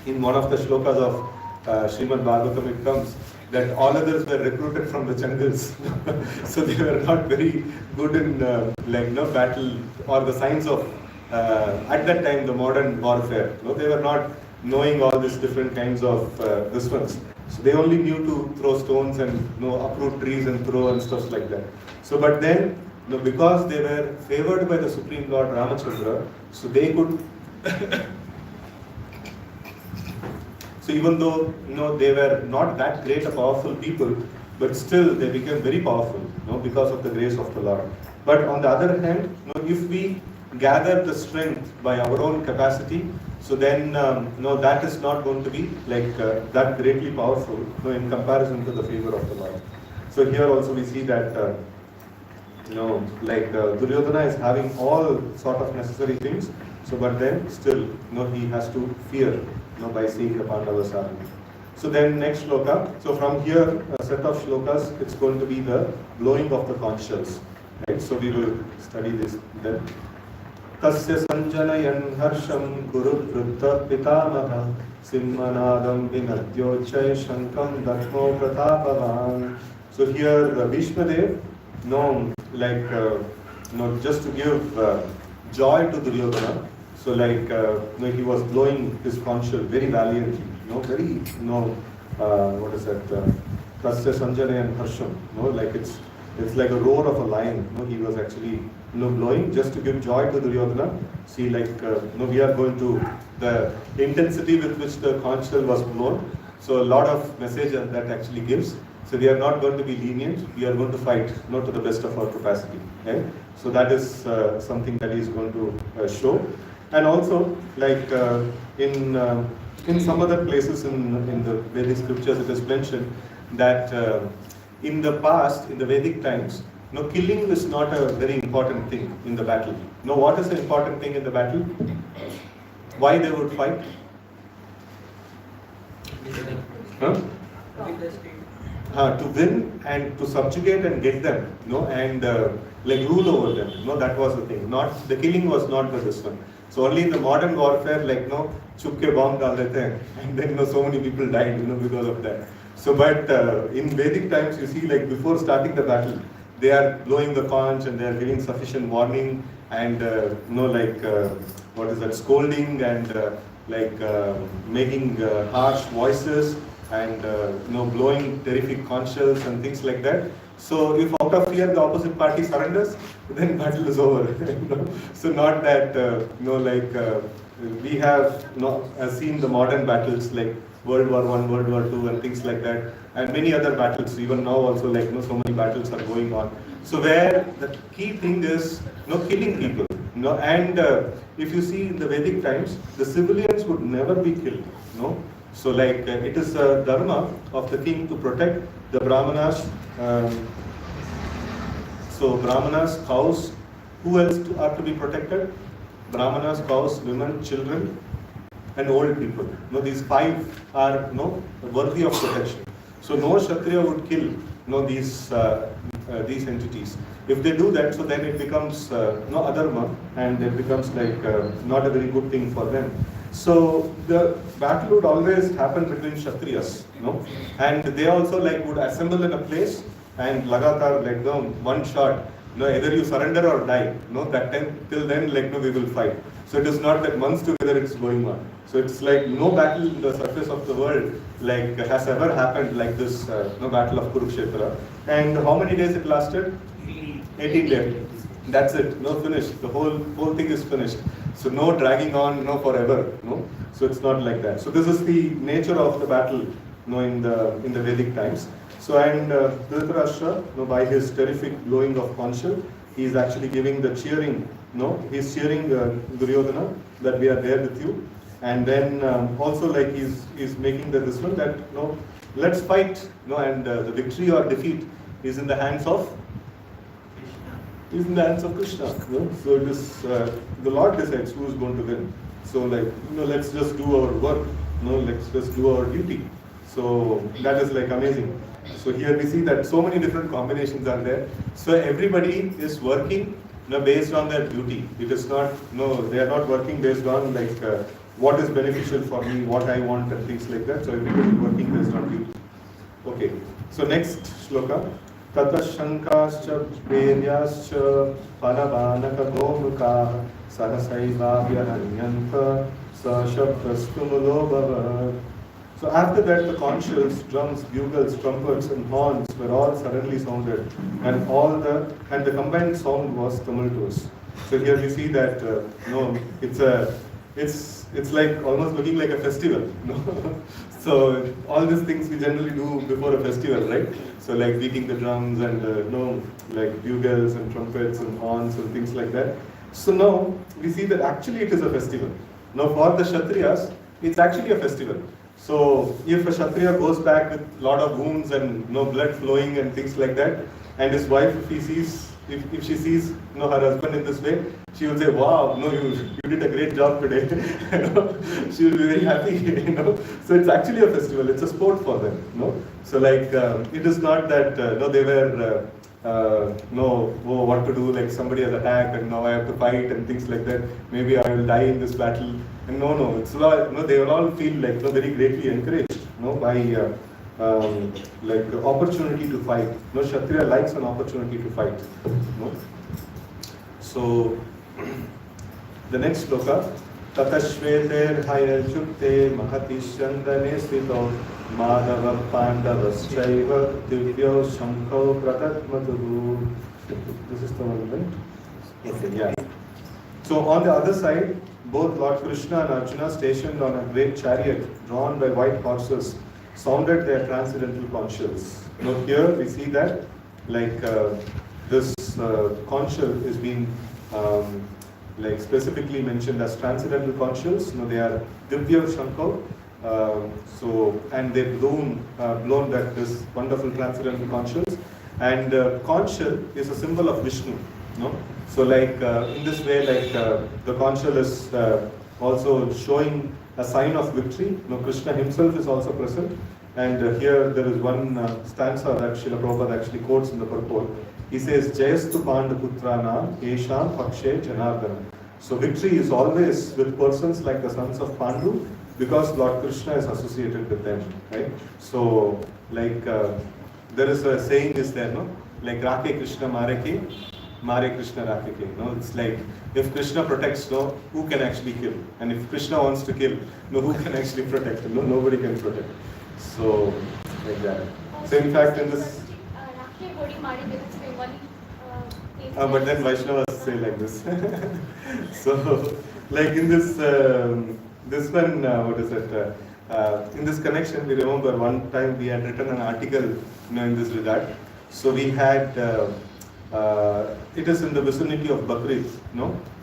in one of the shlokas of Srimad Bhagavatam it comes that all others were recruited from the jungles. So they were not very good in battle or the science of at that time the modern warfare. They were not knowing all these different kinds of this ones. So they only knew to throw stones and uproot trees and throw and stuff like that. So but then because they were favored by the Supreme Lord Ramachandra, so they could so even though they were not that great a powerful people, but still they became very powerful because of the grace of the Lord. But on the other hand, if we gather the strength by our own capacity, so then that is not going to be that greatly powerful in comparison to the favor of the Lord. So here also we see that Duryodhana is having all sort of necessary things. So but then still he has to fear by seeing the Pandavas army. So then next shloka. So from here a set of shlokas, it's going to be the blowing of the conch shells. Right? So we will study this then. Tasya sanjanayan harsham guru vrutta pitamaha simmanadam vinadyochai shankam dakmo pratapavan. So here Bhishma Dev, just to give joy to Duryodhana. So he was blowing his conch shell very valiantly. Very what is that? Tasya sanjanayan harsham. It's like a roar of a lion. He was actually blowing just to give joy to Duryodhana. See, we are going to the intensity with which the conch shell was blown. So a lot of message that actually gives. So we are not going to be lenient. We are going to fight, to the best of our capacity. Right? So that is something that he is going to show. And also, in some other places in the Vedic scriptures, it is mentioned that in the past, in the Vedic times, killing is not a very important thing in the battle. What is the important thing in the battle? Why they would fight? To win and to subjugate and get them, and rule over them. That was the thing. The killing was not this one. So only in the modern warfare, like no, chupke bomb dal dete hain, and then so many people died, because of that. So, but in Vedic times, you see, like before starting the battle, they are blowing the conch and they are giving sufficient warning and what is that, scolding and making harsh voices and blowing terrific conches and things like that. So if out of fear the opposite party surrenders, then battle is over. So not that we have seen the modern battles like World War I, World War II, and things like that, and many other battles. Even now, also so many battles are going on. So where the key thing is killing people. And if you see in the Vedic times, the civilians would never be killed. So it is a dharma of the king to protect the Brahmanas. So Brahmanas, cows. Who else are to be protected? Brahmanas, cows, women, children, and old people. These five are worthy of protection. So no Kshatriya would kill these entities. If they do that, so then it becomes adharma, and it becomes not a very good thing for them. So the battle would always happen between Kshatriyas, and they also would assemble in a place and lagatar one shot. Either you surrender or die. That time till then we will fight. So it is not that months together it's going on. So it's no battle in the surface of the world has ever happened like this battle of Kurukshetra. And how many days it lasted? 18 days. That's it. Finished. The whole thing is finished. So no dragging on, forever. So it's not like that. So this is the nature of the battle, in the Vedic times. So and Dhritarashtra, by his terrific blowing of conchal, he is actually giving the cheering. He's cheering Duryodhana that we are there with you, and then also he's making this one that let's fight. And the victory or defeat is in the hands of Krishna. So it is the Lord decides who is going to win. So let's just do our work. Let's just do our duty. So that is amazing. So here we see that so many different combinations are there. So everybody is working based on their duty. It is not, they are not working based on what is beneficial for me, what I want, and things like that. So everybody is working based on duty. Okay. So next shloka. Tatashankascha Veryascha Panavanaka Gomukha Sahasaiva Vyaranyanta Sashabdastumulo Bhava. So after that, the conchs, drums, bugles, trumpets, and horns were all suddenly sounded, and the combined sound was tumultuous. So here we see that it's like almost looking like a festival. So all these things we generally do before a festival, right? So beating the drums and bugles and trumpets and horns and things like that. So now we see that actually it is a festival. Now for the Kshatriyas, it's actually a festival. So if a Kshatriya goes back with a lot of wounds and blood flowing and things like that, and his wife, if she sees her husband in this way, she will say, "Wow, you did a great job today." She will be very happy. So it's actually a festival. It's a sport for them. So it is not that they were what to do, somebody has attacked and now I have to fight and things like that. Maybe I will die in this battle. And it's they will all feel very greatly encouraged by opportunity to fight. Kshatriya likes an opportunity to fight. So the next sloka. Tatashveter hayajukte mahati shandane sthito madhava pandavaschaiva divyo shankho pratatmatuhu. This is the one, right? Okay, yeah. So on the other side, both Lord Krishna and Arjuna, stationed on a great chariot drawn by white horses, sounded their transcendental conchs. Now here we see that this conchal is being specifically mentioned as transcendental conchs. They are Divya Shankho. And they've blown that this wonderful transcendental conchs. And conchal is a symbol of Vishnu. So in this way, the conchal is also showing a sign of victory. Krishna himself is also present. And here there is one stanza that Srila Prabhupada actually quotes in the purport. He says, Jayastu Pandaputranam Esham Pakshe Janardana. So victory is always with persons like the sons of Pandu, because Lord Krishna is associated with them, right? So like there is a saying is there, no? Like Rake Krishna Mareke, Mare Krishna Rakeke. No, it's like if Krishna protects, no, who can actually kill? And if Krishna wants to kill, no, who can actually protect? No, nobody can protect. So like that. So in fact, in this. But then Vaishnavas say like this. So, like in this, this one, what is it? In this connection, we remember one time we had written an article, in this regard. So we had, it is in the vicinity of Bakrid,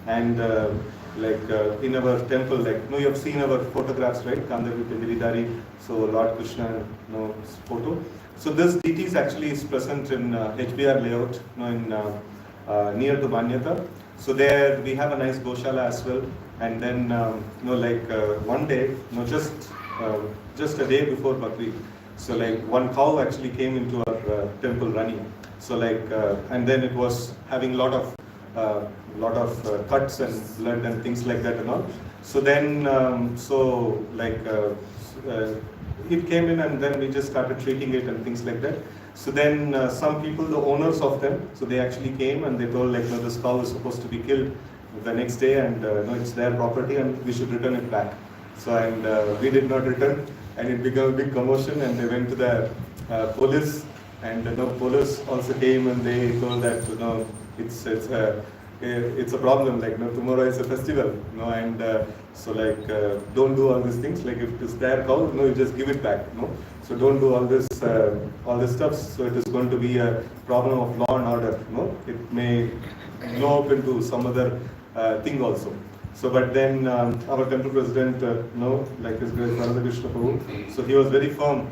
and in our temple, you have seen our photographs, right? Kandavi Pendiridari, so Lord Krishna, photo. So this deity is actually present in HBR layout, near to Manyata. So there we have a nice Goshala as well. And then, one day, just a day before Bakri, so one cow actually came into our temple running. So and then it was having lot of cuts and blood and things like that and all. So then, it came in, and then we just started treating it and things like that. So then some people, the owners of them, so they actually came and they told this cow is supposed to be killed the next day, and it's their property and we should return it back. So and we did not return, and it became a big commotion, and they went to the police, and police also came and they told that it's a problem, tomorrow is a festival, and don't do all these things, if it's their cow, you just give it back, so don't do all this stuff, so it is going to be a problem of law and order, it may blow up into some other thing also. So but then our temple president, His Grace Narada Krishna Prabhu, so he was very firm,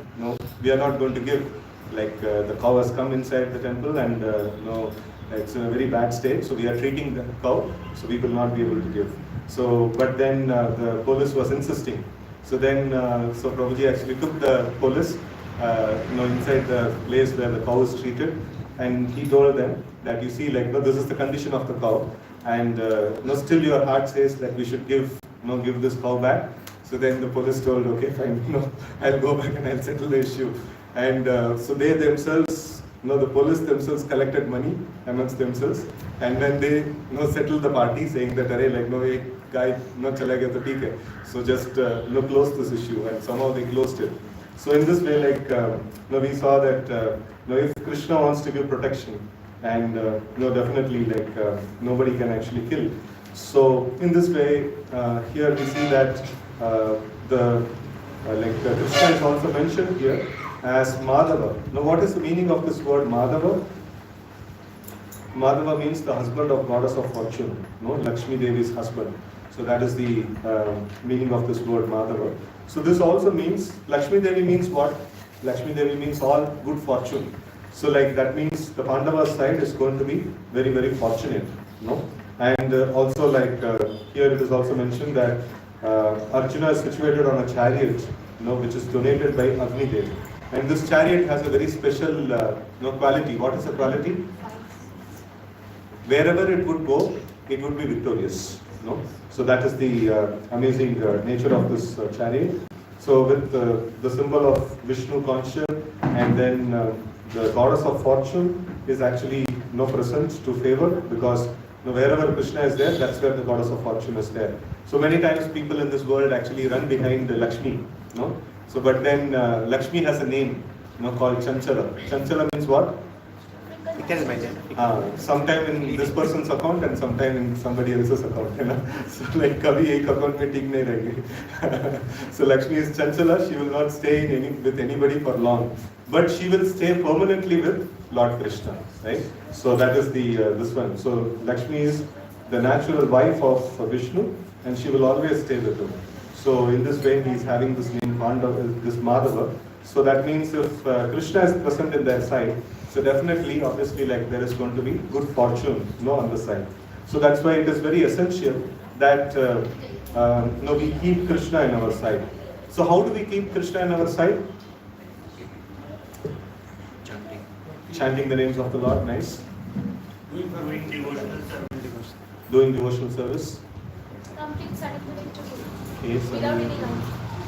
we are not going to give, the cow has come inside the temple and it's in a very bad state, so we are treating the cow, so we will not be able to give. So, but then the police was insisting. So then, so Prabhuji actually took the police, inside the place where the cow is treated, and he told them that this is the condition of the cow, and still your heart says that we should give this cow back. So then the police told, okay, fine, I'll go back and I'll settle the issue. And so they themselves, the police themselves collected money amongst themselves, and then they settled the party, saying that a guy chala gaya to theek hai. So just close this issue, and somehow they closed it. So in this way, we saw that if Krishna wants to give protection, and definitely nobody can actually kill. So in this way, here we see that Krishna is also mentioned here as Madhava. Now what is the meaning of this word Madhava? Madhava means the husband of goddess of fortune, Lakshmi Devi's husband. So that is the meaning of this word Madhava. So this also means, Lakshmi Devi means what? Lakshmi Devi means all good fortune. So that means the Pandava's side is going to be very, very fortunate. And also here it is also mentioned that Arjuna is situated on a chariot, which is donated by Agni Devi. And this chariot has a very special quality. What is the quality? Wherever it would go, it would be victorious. So that is the amazing nature of this chariot. So with the symbol of Vishnu conscious, and then the goddess of fortune is actually present to favor, because wherever Krishna is there, that's where the goddess of fortune is there. So many times people in this world actually run behind Lakshmi. So but then Lakshmi has a name called Chanchala. Chanchala means what? Sometime in this person's account and sometime in somebody else's account. So kabhi ek account mein theek nahi rahegi. So Lakshmi is Chanchala, she will not stay with anybody for long, but she will stay permanently with Lord Krishna, right? So that is the this one. So Lakshmi is the natural wife of Vishnu, and she will always stay with him. So in this way he is having this name this Madhava. So that means if Krishna is present in their side, so definitely, obviously, there is going to be good fortune, on the side. So that's why it is very essential that we keep Krishna in our side. So how do we keep Krishna in our side? Chanting the names of the Lord, nice. Doing devotional service. Doing devotional service. complete certificate to him. Yes, Without any line.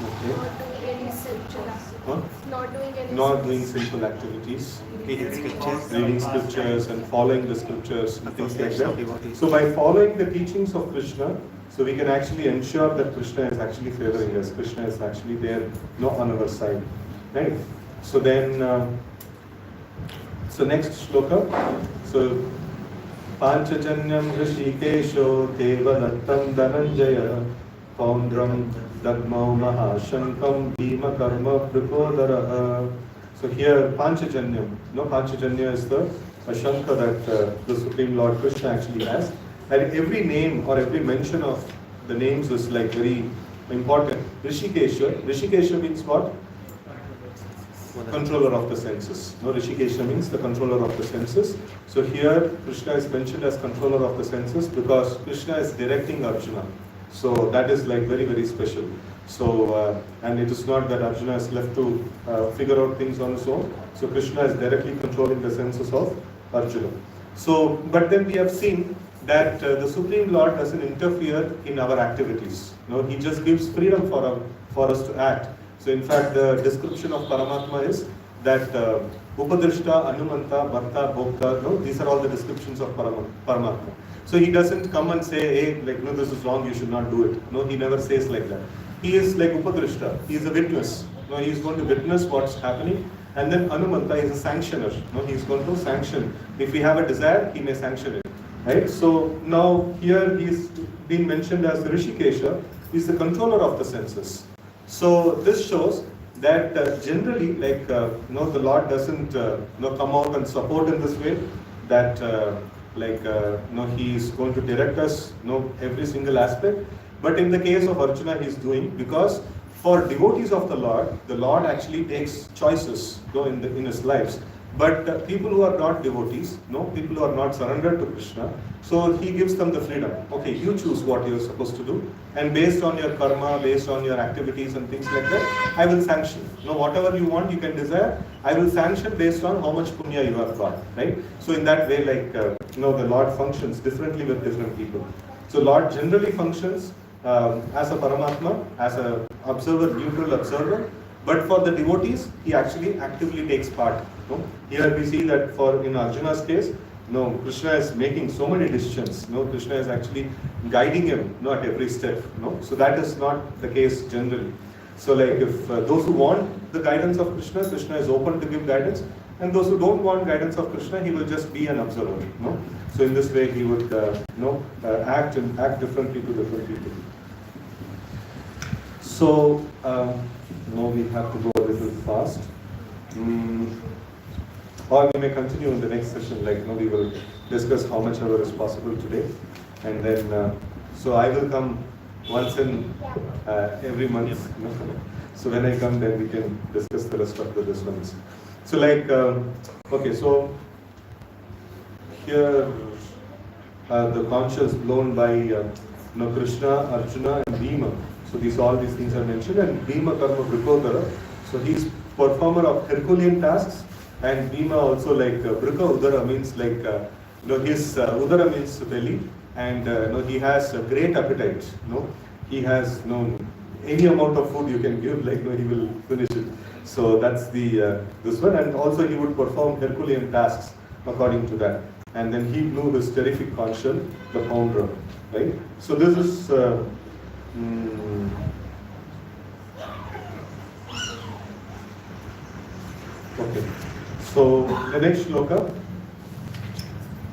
Okay. Not doing any sinful. Huh? Not doing any Not doing sinful activities. Reading scriptures and following the scriptures and things like that. So by following the teachings of Krishna, so we can actually ensure that Krishna is actually favoring us. Krishna is actually there, no, on our side, right? So then, so next shloka. So Panchajanyam Hrishikesho Devadattam Dhananjaya Paundram Dagmau Mahashankam Bhima Karma Pripodara. So here Panchajanyam, no, Panchajanya is the Shankha that the Supreme Lord Krishna actually has. And every name or every mention of the names is like very important. Rishikesha means what? Controller of the senses. No, Rishikesha means the controller of the senses. So here Krishna is mentioned as controller of the senses because Krishna is directing Arjuna. So that is like very, very special. So, and it is not that Arjuna is left to figure out things on his own. So Krishna is directly controlling the senses of Arjuna. So, but then we have seen that the Supreme Lord doesn't interfere in our activities. No, He just gives freedom for us to act. So in fact, the description of Paramatma is that Upadrishta, Anumanta, Bharta, Bhokta, no, these are all the descriptions of Paramatma. So He doesn't come and say, hey, like, no, this is wrong, you should not do it. No, He never says like that. He is like Upadrishta, He is a witness. No, He is going to witness what's happening. And then Anumanta is a sanctioner. No, He is going to sanction. If we have a desire, He may sanction it. Right? So now here He is being mentioned as Rishikesha, He is the controller of the senses. So this shows that generally, like, the Lord doesn't come out and support in this way, that He is going to direct us, every single aspect. But in the case of Arjuna, He is doing, because for devotees of the Lord actually takes choices, in His lives. But people who are not devotees, people who are not surrendered to Krishna, so He gives them the freedom. Okay, you choose what you are supposed to do, and based on your karma, based on your activities and things like that, I will sanction. Whatever you want, you can desire, I will sanction based on how much punya you have got, right? So in that way, like, the Lord functions differently with different people. So Lord generally functions as a Paramatma, as a observer, neutral observer. But for the devotees, He actually actively takes part. Here we see that in Arjuna's case, Krishna is making so many decisions. Krishna is actually guiding him, at every step. So that is not the case generally. So like if those who want the guidance of Krishna, Krishna is open to give guidance. And those who don't want guidance of Krishna, He will just be an observer. So in this way, He would act differently to different people. So now we have to go a little fast. Or we may continue in the next session, like we will discuss how much ever is possible today. And then, so I will come once in every month. So when I come, then we can discuss the rest of this ones. So like, okay, so here the conch is blown by Krishna, Arjuna and Bhima. So all these things are mentioned, and Bhima Karma Brikodara. So he's performer of Herculean tasks, and Bhima also like Brika Udara means like his Udara means belly, and he has a great appetite. He has any amount of food you can give, like he will finish it. So that's the this one, and also he would perform Herculean tasks according to that. And then he blew this terrific conch shell, the pound drum, right? So this is. Okay, so the next shloka.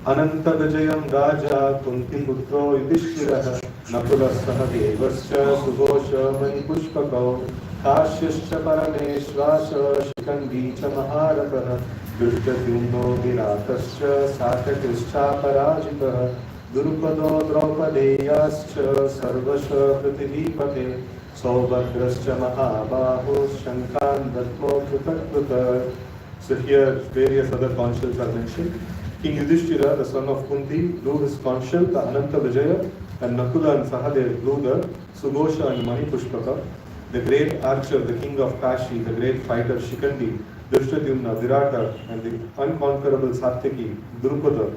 Ananta Vijayam Raja Kunti Putro Yudhishthirah Nakula Sahadevascha Subhosha Mani Pushpakau Kashyascha Parameshvasha Shikandicha Maharatah Dushtatyumno Viratascha Satakischa Parajitah Durupado Draupadeyascha Sarvasha Pritidipate Saubhadrascha Mahabahu Shankan Datmo Krutakruta. So here various other conch shells are mentioned. King Yudhishthira, the son of Kunti, blew his conch shell, the Ananta Vijaya, and Nakula and Sahadev blew the Sughosha and Mani Pushpaka. The great archer, the king of Kashi, the great fighter Shikandi, Drishtadyumna, Virata, and the unconquerable Satyaki, Drupada,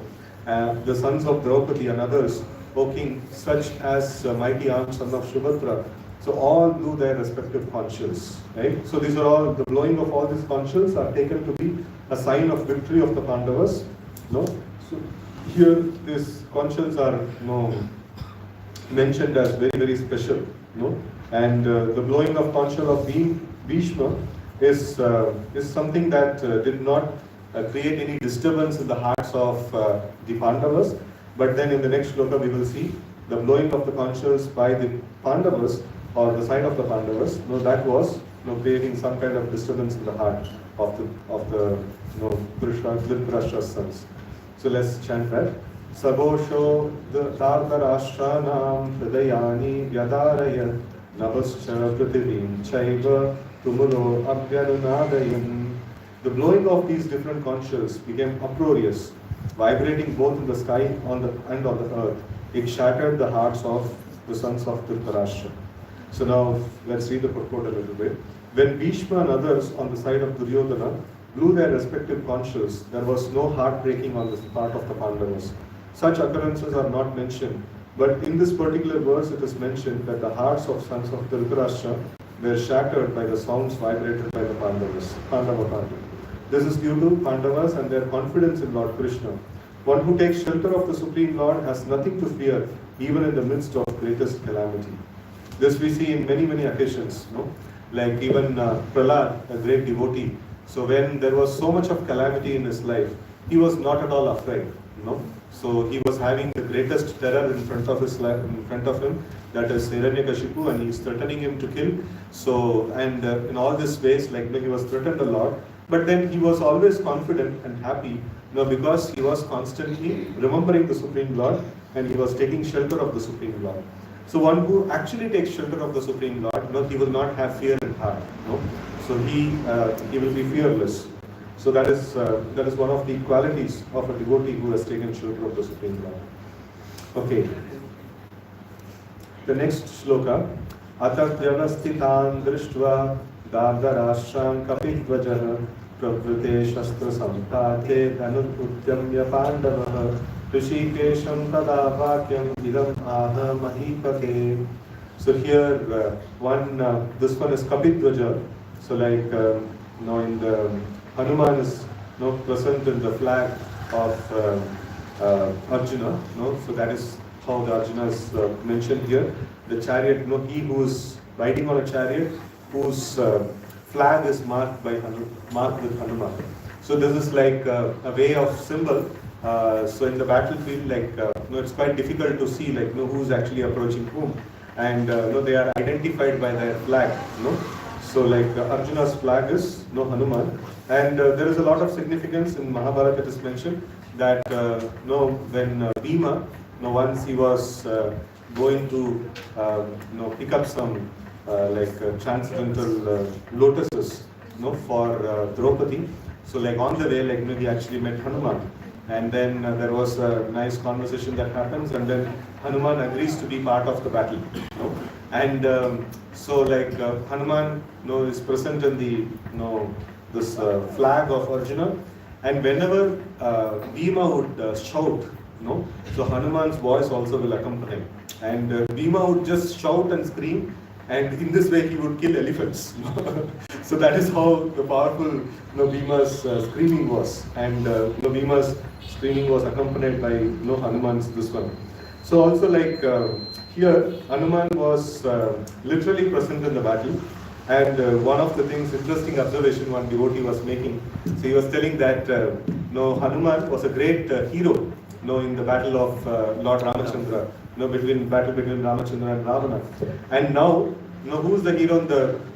the sons of Draupadi and others O king, such as mighty arms son of Shubhatra. So all blew their respective conches, right? So these are all, the blowing of all these conches are taken to be a sign of victory of the Pandavas. No? So here these conches are mentioned as very, very special. No? And the blowing of conchal of Bhishma is something that did not create any disturbance in the hearts of the Pandavas. But then in the next shloka we will see the blowing of the conchals by the Pandavas, or the side of the Pandavas, that was creating some kind of disturbance in the heart of the Dhritarashtra's sons. So let's chant that. Sabosho Tartarashranam Hridayani Vyadarayat Navascha Prithivim Chaiva Tumulo Abhyarunadayam. The blowing of these different conchals became uproarious, vibrating both in the sky and on the earth. It shattered the hearts of the sons of Dhritarashtra. So now let's read the purport a little bit. When Bhishma and others on the side of Duryodhana blew their respective conchals, there was no heartbreaking on the part of the Pandavas. Such occurrences are not mentioned, but in this particular verse it is mentioned that the hearts of sons of Dhritarashtra were shattered by the sounds vibrated by the Pandava party. This is due to Pandavas and their confidence in Lord Krishna. One who takes shelter of the Supreme Lord has nothing to fear, even in the midst of greatest calamity. This we see in many, many occasions, like even Prahlad, a great devotee. So when there was so much of calamity in his life, he was not at all afraid. So he was having the greatest terror in front of him, that is Hiranyakashipu, and he is threatening him to kill. So, and in all these ways, he was threatened a lot. But then he was always confident and happy, because he was constantly remembering the Supreme Lord, and he was taking shelter of the Supreme Lord. So one who actually takes shelter of the Supreme Lord, he will not have fear in heart. So he will be fearless. So that is one of the qualities of a devotee who has taken shelter of the Supreme Lord. Okay. The next shloka. Atatyavastitan drishtva dardarashram kapidvajah pravrite shastra sampate dhanutyamya pandavah Rishikesham tada vakyam idam aha mahipate. So here this one is Kapidvaja. So in the Hanuman is present in the flag of Arjuna. So that is how the Arjuna is mentioned here. The chariot, he who is riding on a chariot whose flag is marked with Hanuman. So this is like a way of symbol. So in the battlefield, it's quite difficult to see who's actually approaching whom, and they are identified by their flag. So Arjuna's flag is Hanuman, and there is a lot of significance in Mahabharata. It is mentioned that when Bhima, once he was going to pick up some transcendental lotuses for Draupadi. So on the way, he actually met Hanuman. And then there was a nice conversation that happens, and then Hanuman agrees to be part of the battle. And so Hanuman is present in the this flag of Arjuna, and whenever Bhima would shout, so Hanuman's voice also will accompany, and Bhima would just shout and scream, and in this way he would kill elephants. So that is how the powerful Bhima's screaming was, and Bhima's screaming was accompanied by Hanuman's this one. So also here Hanuman was literally present in the battle, and one of the things, interesting observation one devotee was making, so he was telling that Hanuman was a great hero in the battle of Lord Ramachandra, battle between Ramachandra and Ravana. And now who is the hero in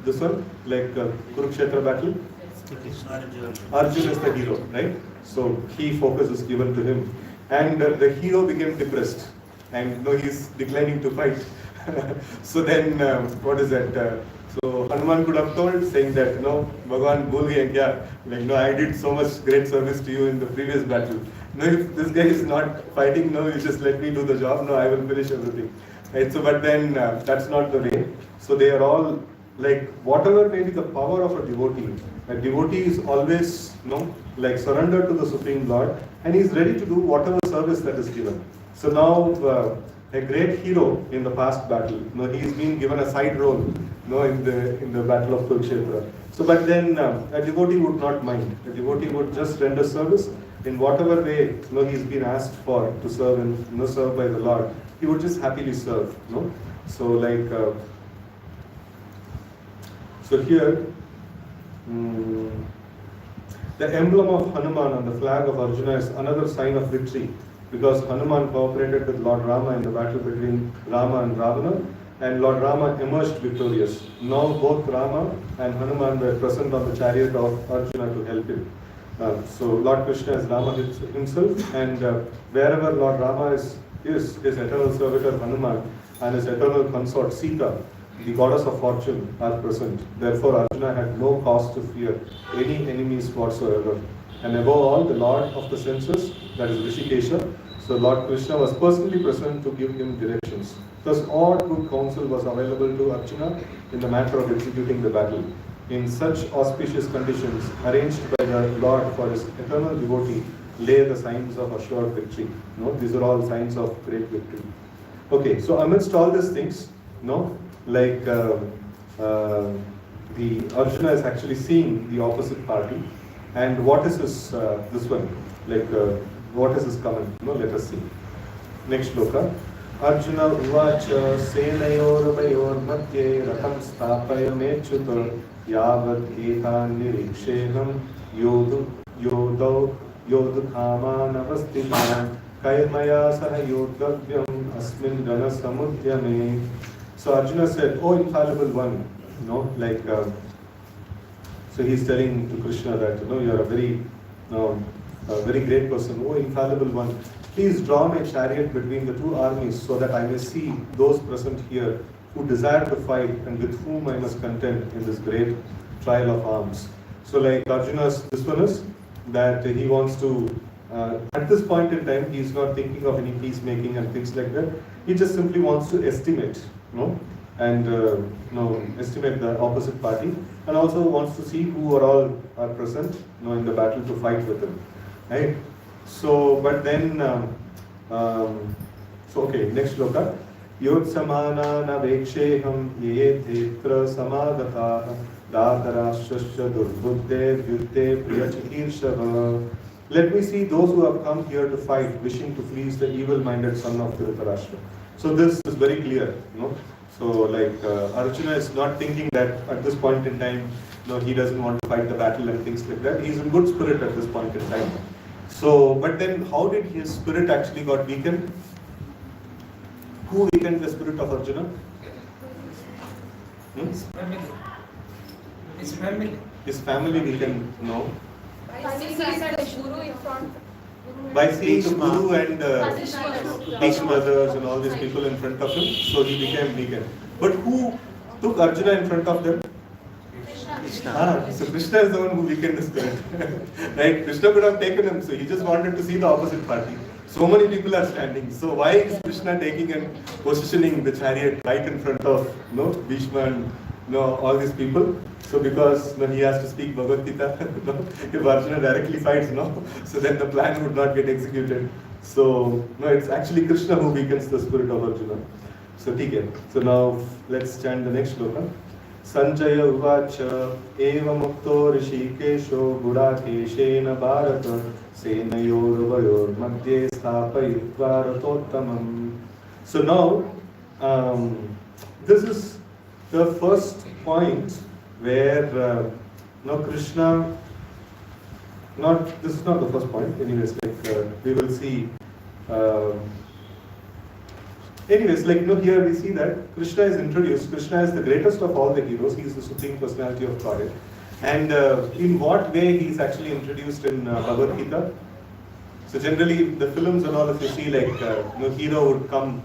this one, Kurukshetra battle? Arjuna is the hero, right? So key focus is given to him, and the hero became depressed, and he is declining to fight. So then what is that? So Hanuman could have told, saying that Bhagavan bhul gaya kya? I did so much great service to you in the previous battle. If this guy is not fighting, you just let me do the job. I will finish everything. Right? So but then that's not the way. So they are all whatever may be the power of a devotee is always surrendered to the Supreme Lord, and he is ready to do whatever service that is given. So now a great hero in the past battle. He's been given a side role, in the battle of Kurukshetra. So, but then a devotee would not mind. A devotee would just render service in whatever way, he's been asked for to serve and serve by the Lord. He would just happily serve. So, like, so here. The emblem of Hanuman on the flag of Arjuna is another sign of victory, because Hanuman cooperated with Lord Rama in the battle between Rama and Ravana, and Lord Rama emerged victorious. Now both Rama and Hanuman were present on the chariot of Arjuna to help him. So Lord Krishna is Rama himself, and wherever Lord Rama is his eternal servitor Hanuman and his eternal consort Sita, the goddess of fortune, are present. Therefore Arjuna had no cause to fear any enemies whatsoever. And above all, the Lord of the senses, that is Rishikesha, so Lord Krishna was personally present to give him directions. Thus all good counsel was available to Arjuna in the matter of executing the battle. In such auspicious conditions, arranged by the Lord for his eternal devotee, lay the signs of assured victory. These are all signs of great victory. Okay, so amidst all these things, like the Arjuna is actually seeing the opposite party, and what is his this one, like what is his comment? Let us see. Next shloka. Arjuna uvacha senayor madhye ratham sthapaya mechyuta yavat etan niriksheham yodau yodukhaman avasthitam kaimaya saha yodgavyam asmin dana samudyame. So Arjuna said, "Oh infallible one, like so he's telling to Krishna that you are a very great person. Oh infallible one, please draw my chariot between the two armies so that I may see those present here who desire to fight and with whom I must contend in this great trial of arms." So like Arjuna's this one is that he wants to at this point in time he is not thinking of any peacemaking and things like that. He just simply wants to estimate. And estimate the opposite party, and also wants to see who are present, in the battle to fight with him, right? So, but then, okay, next shloka. Yod samana naveksheham ye dhetra samagata datarashasya durbuddhe vyutte priyachihirshava. Let me see those who have come here to fight, wishing to please the evil-minded son of Dhritarashtra. So this is very clear, So like Arjuna is not thinking that at this point in time, he doesn't want to fight the battle and things like that. He's in good spirit at this point in time. So, but then how did his spirit actually got weakened? Who weakened the spirit of Arjuna? His family. His family. His family weakened, no. By seeing the Guru in front. By seeing the Guru and Bhishmadas and all these people in front of him, so he became weakened. But who took Arjuna in front of them? Krishna. So Krishna is the one who weakened the spirit. Right? Krishna could have taken him, so he just wanted to see the opposite party. So many people are standing. So why is Krishna taking and positioning the chariot right in front of Bhishma and all these people? So because he has to speak Bhagavad Gita, if Arjuna directly fights, so then the plan would not get executed. So it's actually Krishna who weakens the spirit of Arjuna. So okay. So now let's chant the next shloka. Sanjaya uvacha eva mukto rishikesho gudakeshena bharata senayor vayor madhye sthapayitva ratottamam. So now this is the first point where Krishna, this is not the first point, anyways, like we will see, here we see that Krishna is introduced. Krishna is the greatest of all the heroes. He is the Supreme Personality of Godhead. And in what way he is actually introduced in Bhagavad Gita? So generally the films and all, if you see like, hero would come,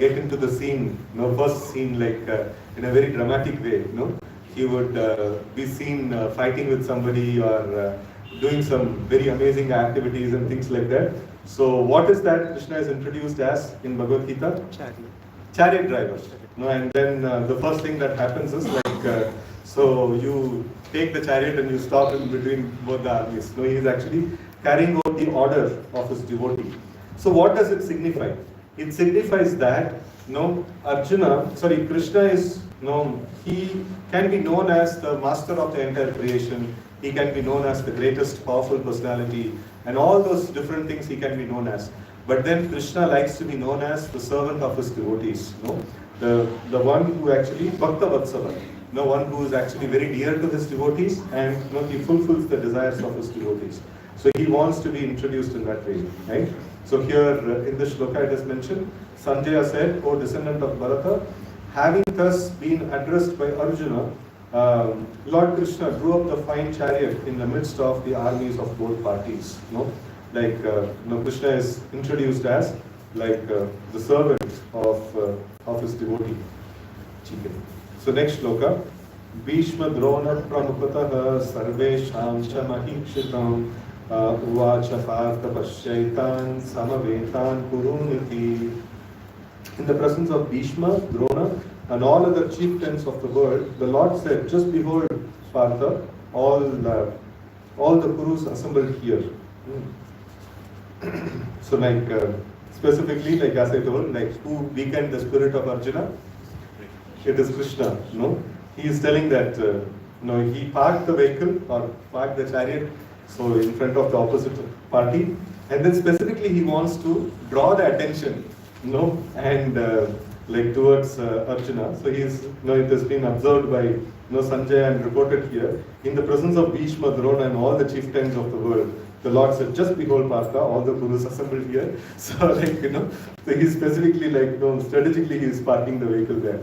get into the scene, first scene like in a very dramatic way, he would be seen fighting with somebody or doing some very amazing activities and things like that. So what is that Krishna is introduced as in Bhagavad Gita? Chariot driver. And then the first thing that happens is like, so you take the chariot and you stop in between both the armies. He is actually carrying out the order of his devotee. So what does it signify? it signifies that Krishna is he can be known as the master of the entire creation. He can be known as the greatest powerful personality, and all those different things he can be known as. But then Krishna likes to be known as the servant of his devotees. The one who actually Bhakta Vatsala, one who is actually very dear to his devotees, and he fulfills the desires of his devotees. So he wants to be introduced in that way, right? So here in the shloka it is mentioned, Sanjaya said, "O descendant of Bharata, having thus been addressed by Arjuna, Lord Krishna drew up the fine chariot in the midst of the armies of both parties." Krishna is introduced as the servant of his devotee. So next shloka, Bhishma Drona Pramukatah Sarvesham Cha Mahikshitam Uvacha Partha Pashyaitan Samavetan Kuruniti. In the presence of Bhishma, Drona, and all other chieftains of the world, the Lord said, "Just behold, Partha, all the Kurus assembled here." So specifically, as I told, who weakened the spirit of Arjuna? It is Krishna. He is telling that he parked the vehicle or parked the chariot in front of the opposite party, and then specifically he wants to draw the attention and towards Arjuna. So he is it has been observed by Sanjaya and reported here, in the presence of Bhishma, Drona and all the chieftains of the world, the Lord said, "Just behold, Partha, all the Kurus assembled here." So so he specifically strategically he is parking the vehicle there,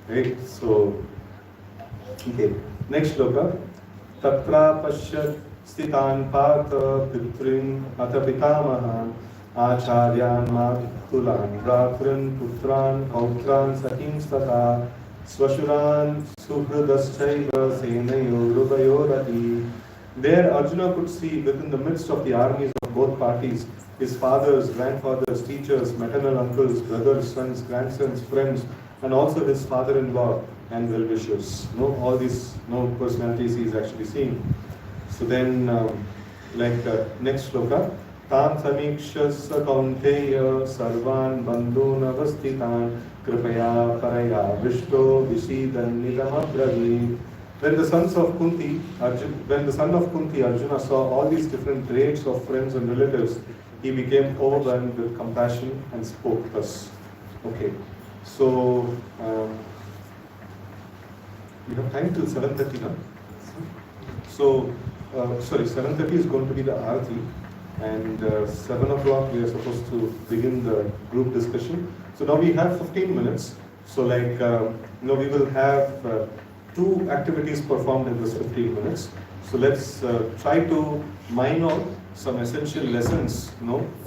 right? So okay, next shloka, Tatra Pashyat Stitan Partha Pitrin Ata Pitamahan Acharyan Matulan Bratran Putran Pautran Sakins Tata Swashuran Suhrudaschaiva Senayorubayorati. There Arjuna could see within the midst of the armies of both parties his fathers, grandfathers, teachers, maternal uncles, brothers, sons, grandsons, friends, and also his father-in-law and well-wishers. All these personalities he is actually seeing. So then, next shloka, Tan samikshasa kaunteya sarvan bandhun avastitan kripaya paraya vishto visidan nidamabravi. When the son of Kunti, Arjuna saw all these different traits of friends and relatives, he became overwhelmed with compassion and spoke thus. Okay, so we have time till 7:30 now. So, 7:30 is going to be the Arati, and 7 o'clock we are supposed to begin the group discussion. So now we have 15 minutes. So we will have 2 activities performed in this 15 minutes. So let's try to mine out some essential lessons,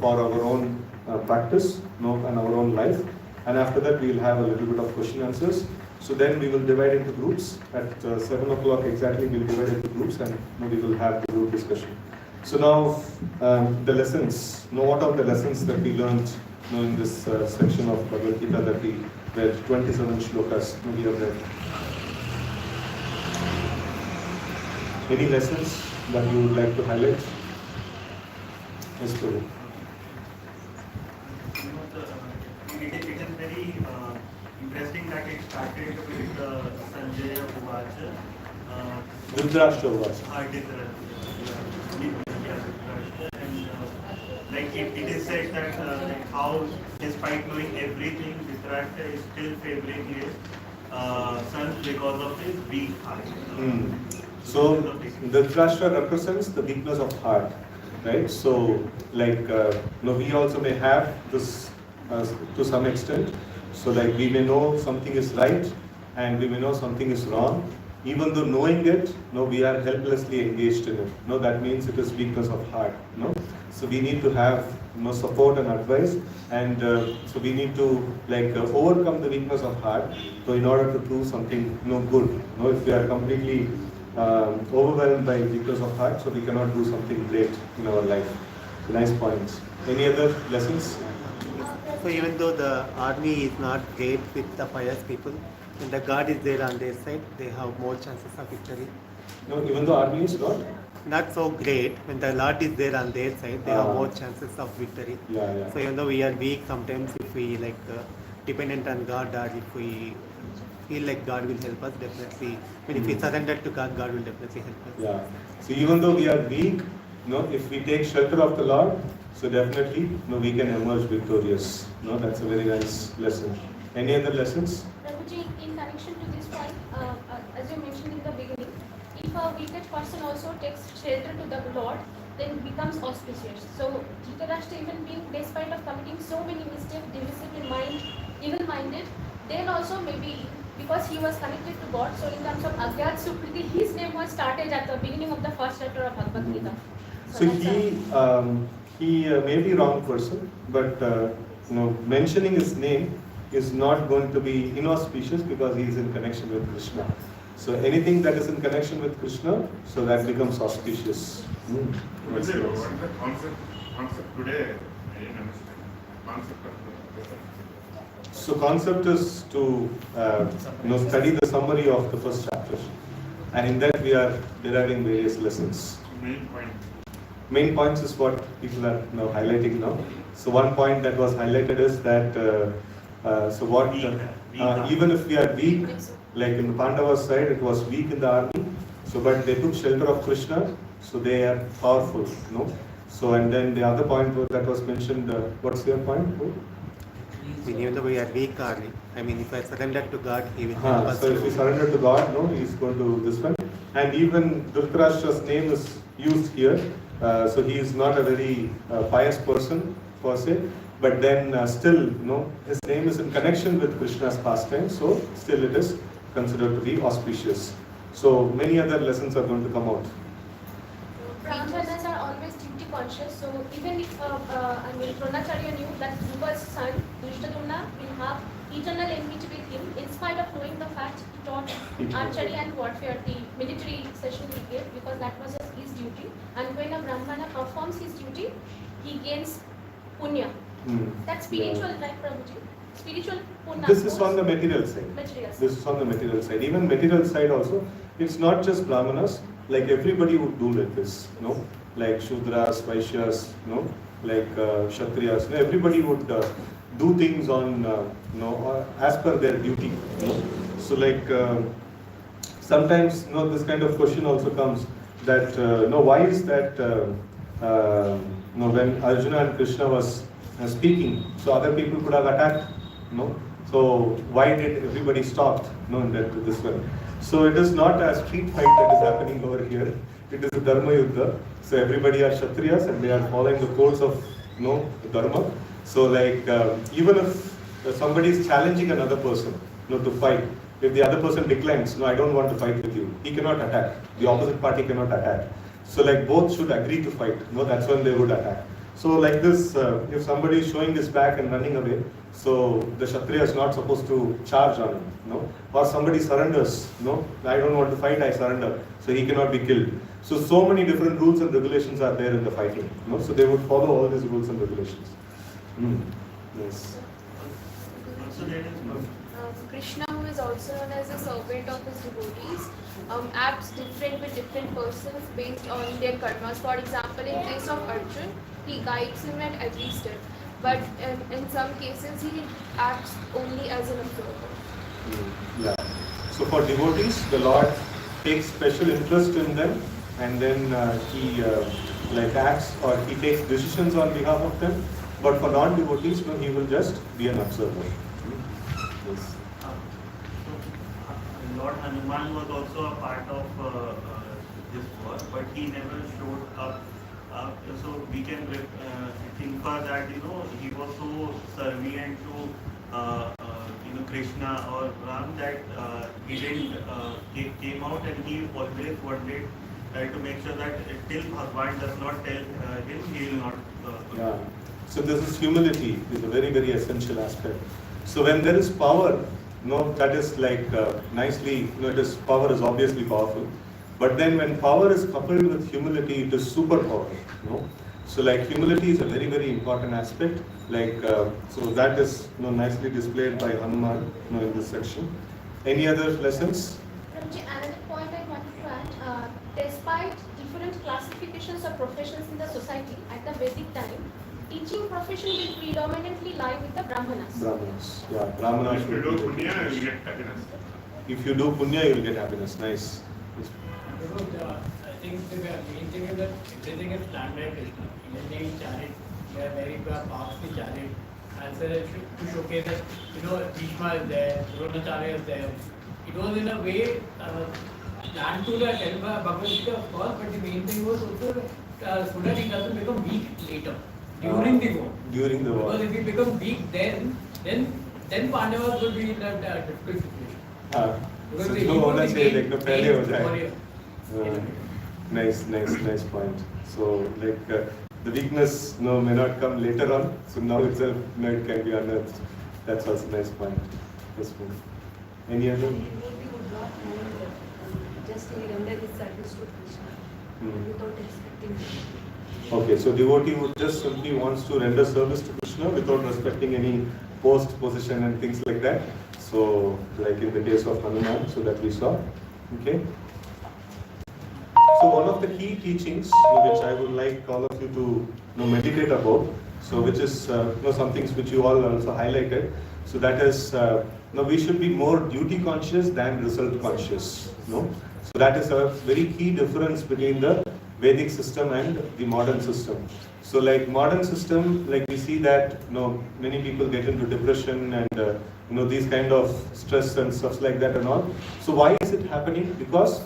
for our own practice, and our own life. And after that, we'll have a little bit of question answers. So then we will divide into groups. At 7 o'clock exactly, we'll divide into groups, and we will have the group discussion. So now the lessons. What are the lessons that we learned in this section of Bhagavad Gita that we read? 27 shlokas we have read. Any lessons that you would like to highlight? Yes, Prabhu. It is very interesting that it started with Sanjaya Uvacha. Dhritarashtra Uvacha. And it is said that how, despite knowing everything, Dhritarashtra is still favoring his son because of his weak heart. So Dhritarashtra represents the weakness of heart, right? So we also may have this to some extent. So we may know something is right and we may know something is wrong. Even though knowing it, we are helplessly engaged in it. That means it is weakness of heart. So we need to have support and advice, and so we need to overcome the weakness of heart. So in order to do something good, if we are completely overwhelmed by weakness of heart, so we cannot do something great in our life. Nice points. Any other lessons? So even though the army is not great with the pious people, when the God is there on their side, they have more chances of victory. No, even though army is not so great. When the Lord is there on their side, they have Ah. more chances of victory. Yeah. So even though we are weak, sometimes if we dependent on God, or if we feel like God will help us, definitely. I mean, if we surrender to God, God will definitely help us. Yeah. So even though we are weak, if we take shelter of the Lord, so definitely, we can emerge victorious. That's a very nice lesson. Any other lessons? Prabhuji, in connection to this point, as you mentioned in the beginning, if a wicked person also takes shelter to the Lord, then becomes auspicious. So Dhritarashtra, even being, despite of committing so many mistakes, divisive in mind, evil-minded, then also maybe because he was connected to God, so in terms of Agyat Sukriti, his name was started at the beginning of the first chapter of Bhagavad Gita. So he may be wrong person, but mentioning his name is not going to be inauspicious because he is in connection with Krishna. So anything that is in connection with Krishna, so that becomes auspicious. What's the concept today? I didn't understand. Concept of So concept is to study the summary of the first chapter, and in that we are deriving various lessons. main point. Main points is what people are now highlighting now. So one point that was highlighted is that even if we are weak, like in the Pandavas side, it was weak in the army. So but they took shelter of Krishna, so they are powerful. So and then the other point that was mentioned. What's your point? Even though we are weak, I mean, if I surrender to God, He will help us. So if we surrender to God, He's going to do this one. And even Dhritarashtra's name is used here. So he is not a very pious person per se, but then still, his name is in connection with Krishna's pastime, so still it is considered to be auspicious. So many other lessons are going to come out. Brahmanas are always duty conscious, so even if Dronacharya knew that Dhruva's son, Drishtadumna, will have eternal enmity with him, in spite of knowing the fact he taught archery and warfare, the military session he gave, because that was his duty. And when a Brahmana performs his duty, he gains punya. That's spiritual, right, Prabhuji? Spiritual punya. This is on the material side. This is on the material side. Even material side also, it's not just Brahmanas. Like everybody would do like this, like Shudras, Vaishyas, like Kshatriyas. Everybody would do things on, as per their duty. So like sometimes, this kind of question also comes that, why is that, when Arjuna and Krishna was speaking, so other people could have attacked, So why did everybody stop, in this way? So it is not a street fight that is happening over here. It is a Dharma Yuddha. So everybody are Kshatriyas and they are following the codes of Dharma. So like even if somebody is challenging another person to fight, if the other person declines, I don't want to fight with you, he cannot attack. The opposite party cannot attack. So like both should agree to fight. That's when they would attack. So like this, if somebody is showing his back and running away, so the Kshatriya is not supposed to charge on him, or somebody surrenders, I don't want to fight, I surrender, so he cannot be killed. So many different rules and regulations are there in the fighting, so they would follow all these rules and regulations. Yes. Krishna, who is also known as a servant of his devotees, acts different with different persons based on their karmas. For example, in case of Arjun, he guides him at every step. But in some cases, he acts only as an observer. Yeah. So for devotees, the Lord takes special interest in them, and then he acts or he takes decisions on behalf of them. But for non-devotees, he will just be an observer. Yes. Lord Hanuman was also a part of this war, but he never showed up. So we can infer that he was so servient to Krishna or Ram that he didn't came out, and he always wanted to make sure that till Bhagwan does not tell him, he will not. Yeah. So this is humility is a very, very essential aspect. So when there is power, that is like nicely, power is obviously powerful. But then when power is coupled with humility, it is superpower. So like humility is a very, very important aspect. Like so that is nicely displayed by Hanuman in this section. Any other lessons? Another point I wanted to add, functions or professions in the society at the Vedic time, teaching profession will predominantly lie with the Brahmanas. Brahmanas. Yeah, Brahmanas. If you do punya, you get happiness. If you do punya, you will get happiness. Nice. Because I think the main thing is that everything is planned by Krishna. Everything is chariot. They are very paths to chariot. And so to showcase that, Bhishma is there, Dronacharya is there. It was in a way planned to the Bhagavad Gita, of course, but the main thing was also so that he doesn't become weak later, during the war. During the war. Because if he becomes weak then Pandavas will be in a difficult situation. Because So he no would one be say like gained- no gained failure was warrior. Nice point. So the weakness may not come later on. So now itself it can be unearthed. That's also a nice point. Yes, ma'am. Any other? Devotee would not know just he rendered his service to Krishna without expecting it. Okay, so devotee would just simply wants to render service to Krishna without respecting any post, position and things like that. So like in the case of Hanuman, so that we saw. Okay. So one of the key teachings which I would like all of you to meditate about, so which is some things which you all also highlighted. So that is we should be more duty conscious than result conscious. So that is a very key difference between the Vedic system and the modern system. So like modern system, like we see that many people get into depression and these kind of stress and stuff like that and all. So why is it happening? Because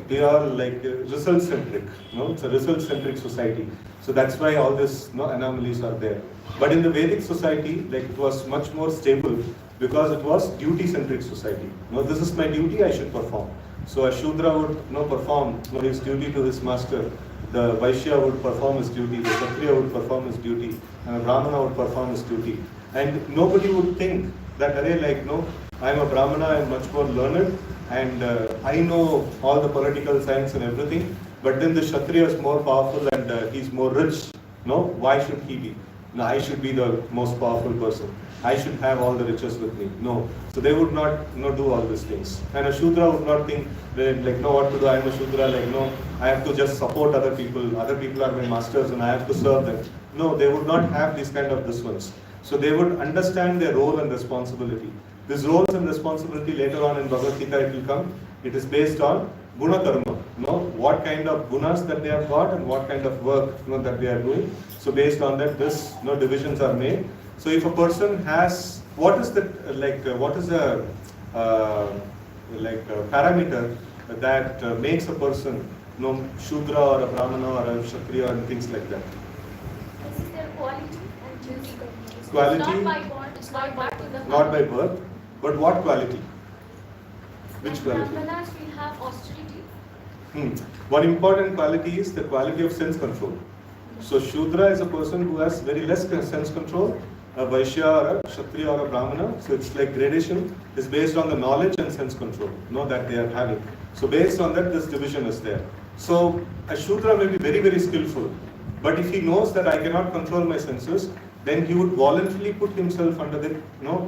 they are like result centric. It's a result centric society. So that's why all these anomalies are there. But in the Vedic society, like it was much more stable because it was duty centric society. This is my duty, I should perform. So a Shudra would perform his duty to his master. The Vaishya would perform his duty, the Kshatriya would perform his duty, and a Brahmana would perform his duty. And nobody would think that, I am a Brahmana, I am much more learned, and I know all the political science and everything, but then the Kshatriya is more powerful and he's more rich. Why should he be? No, I should be the most powerful person. I should have all the riches with me. No. So they would not do all these things. And a Shudra would not think what to do, I am a Shudra, I have to just support other people. Other people are my masters and I have to serve them. No, they would not have these kind of this ones. So they would understand their role and responsibility. These roles and responsibility later on in Bhagavad Gita it will come. It is based on guna karma. What kind of gunas that they have got and what kind of work that they are doing. So based on that, this divisions are made. So if a person has, what is a parameter that makes a person Shudra or a Brahmana or a Kshatriya and things like that? This is their quality and duty. Quality? It's not by birth, it's not by birth. Not by birth, but what quality? Which quality? Brahmanas will have austerity. One important quality is the quality of sense control. So Shudra is a person who has very less sense control. A Vaishya or a Kshatriya or a Brahmana, so it's like gradation is based on the knowledge and sense control that they are having. So based on that, this division is there. So a Shudra may be very, very skillful, but if he knows that I cannot control my senses, then he would voluntarily put himself under the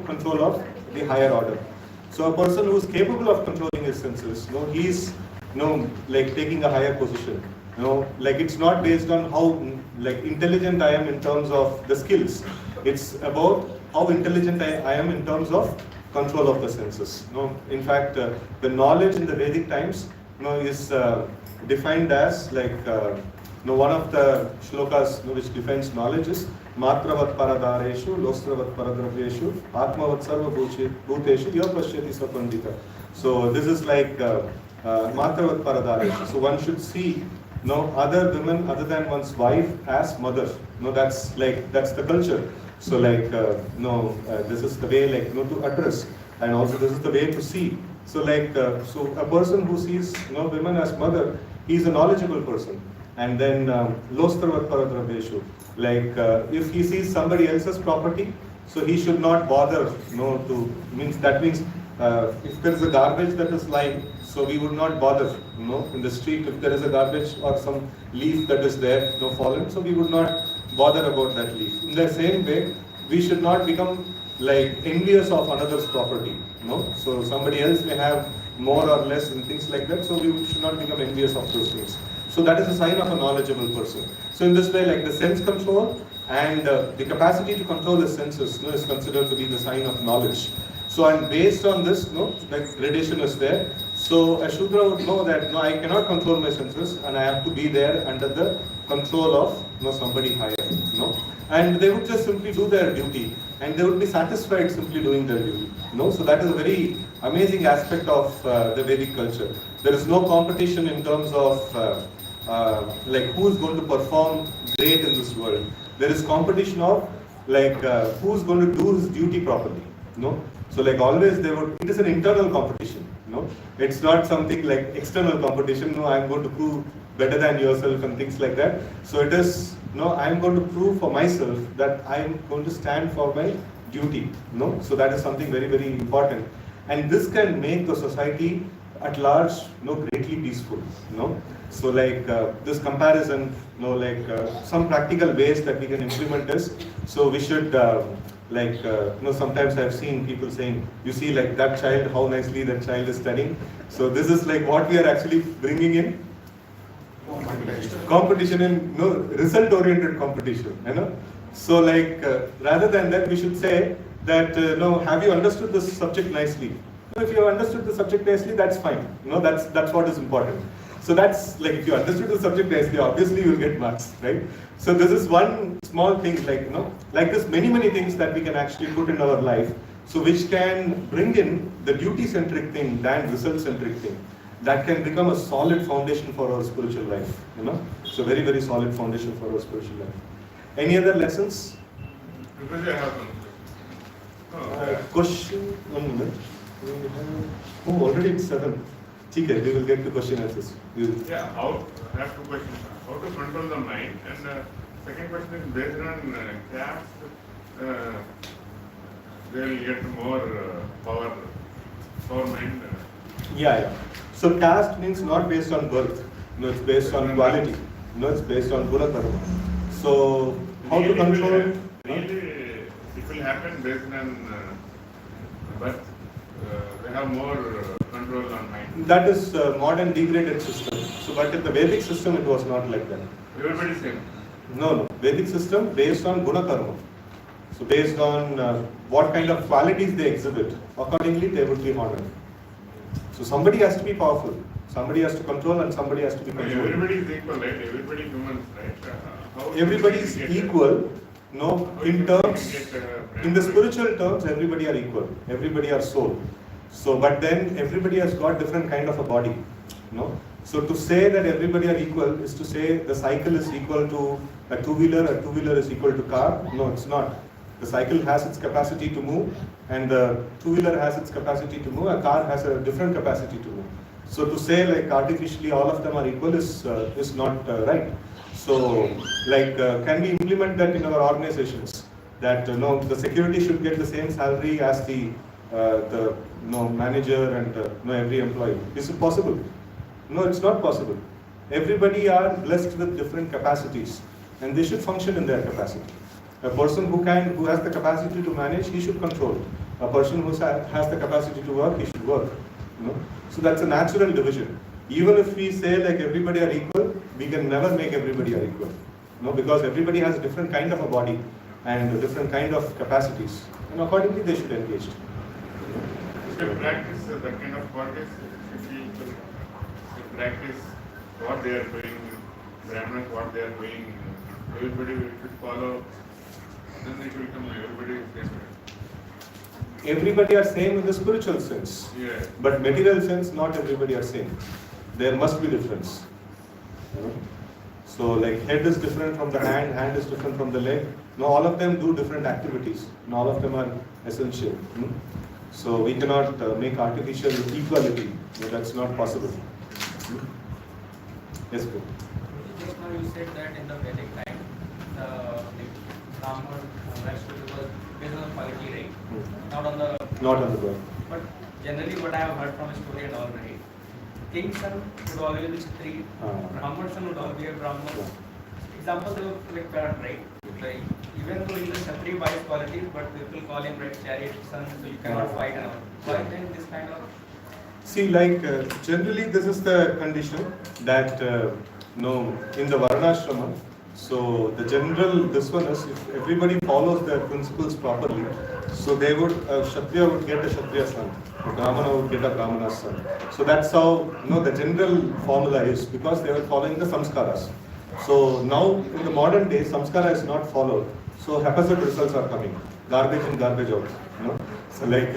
control of the higher order. So a person who is capable of controlling his senses, he is like taking a higher position. Like it's not based on how intelligent I am in terms of the skills. It's about how intelligent I am in terms of control of the senses. In fact, the knowledge in the Vedic times is defined as one of the shlokas which defines knowledge is Matravat paradareshu, lostravat paradraveshu, atmavat sarva bhuteshu, ya pashyati sapandita. So this is like Matravat paradareshu. So one should see other women other than one's wife as mother. That's the culture. So this is the way to address, and also this is the way to see. So so a person who sees women as mother, he is a knowledgeable person. And then lostravat paradraveshu, if he sees somebody else's property, so he should not bother that means if there is a garbage that is lying, so we would not bother in the street if there is a garbage or some leaf that is there fallen, so we would not bother about that leaf. In the same way, we should not become envious of another's property. So somebody else may have more or less and things like that, so we should not become envious of those things. So that is a sign of a knowledgeable person. So in this way, like the sense control and the capacity to control the senses, is considered to be the sign of knowledge. So and based on this, like gradation is there. So a Shudra would know that I cannot control my senses and I have to be there under the control of somebody higher. And they would just simply do their duty and they would be satisfied simply doing their duty. So that is a very amazing aspect of the Vedic culture. There is no competition in terms of like who is going to perform great in this world. There is competition of like who is going to do his duty properly. So like always it is an internal competition. It's not something like external competition. I'm going to prove better than yourself and things like that. So it is I'm going to prove for myself that I'm going to stand for my duty. So that is something very, very important. And this can make the society at large greatly peaceful. So like this comparison, like some practical ways that we can implement is, so we should sometimes I've seen people saying, you see like that child, how nicely that child is studying. So this is like what we are actually bringing in. Competition in result oriented competition. So like rather than that we should say that have you understood this subject nicely? If you have understood the subject nicely, that's fine. That's what is important. So that's like if you understood the subject nicely, obviously you will get marks, right? So this is one small thing, like like this many things that we can actually put in our life, so which can bring in the duty-centric thing than result-centric thing. That can become a solid foundation for our spiritual life. So very, very solid foundation for our spiritual life. Any other lessons? Question. 1 minute. Oh, already it's 7. Okay, we will get to question answers. Yeah, I have 2 questions. How to control the mind? And second question is based on caste, they will get more power mind. Yeah. So caste means not based on birth. It's based on quality. It's based on guna karma. So how to control? Really, it will happen based on birth. They have more control on mind. That is modern degraded system. So, but in the Vedic system, it was not like that. Everybody same. No. Vedic system based on guna karma. So based on what kind of qualities they exhibit, accordingly they would be honored. So somebody has to be powerful, somebody has to control, and somebody has to be controlled. Everybody is equal, right? Everybody humans, right? Everybody is equal. In terms, in the spiritual terms, everybody are equal. Everybody are soul. So, but then everybody has got different kind of a body. So to say that everybody are equal is to say the cycle is equal to a two-wheeler is equal to car. No, it's not. The cycle has its capacity to move, and the two-wheeler has its capacity to move. A car has a different capacity to move. So to say like artificially all of them are equal is not right. So like can we implement that in our organizations? That the security should get the same salary as the manager and every employee. Is it possible? No, it's not possible. Everybody are blessed with different capacities, and they should function in their capacity. A person who has the capacity to manage, he should control. A person who has the capacity to work, he should work. So that's a natural division. Even if we say like everybody are equal, we can never make everybody are equal. Because everybody has a different kind of a body and a different kind of capacities, and accordingly they should engage. If practice that kind of qualities, if practice what they are doing, Brahmanas what they are doing, everybody should follow. Then it will come, everybody is different. Everybody are same in the spiritual sense. Yeah. But material sense, not everybody are same. There must be difference. So like head is different from the hand is different from the leg. All of them do different activities. All of them are essential. So we cannot make artificial equality. That's not possible. Yes, go. Just now you said that in the Vedic time, the Brahman was based on quality, right? Not on the birth. But generally, what I have heard from a story and all, right? King's son would always be Stree, Brahman's son would always be a Brahman. Example, they were like parent, right? Like, even though he is a Kshatriya by his qualities, but people call him right chariot son, so you cannot fight and all. Why then this kind of? See, like generally this is the condition that No, in the Varnashrama, so the general, this one is if everybody follows their principles properly, so they would, Kshatriya would get a Kshatriya son, a Brahmana would get a Brahmana son. So that's how, the general formula is because they were following the samskaras. So now in the modern days, samskara is not followed. So haphazard results are coming, garbage in, garbage out. So like,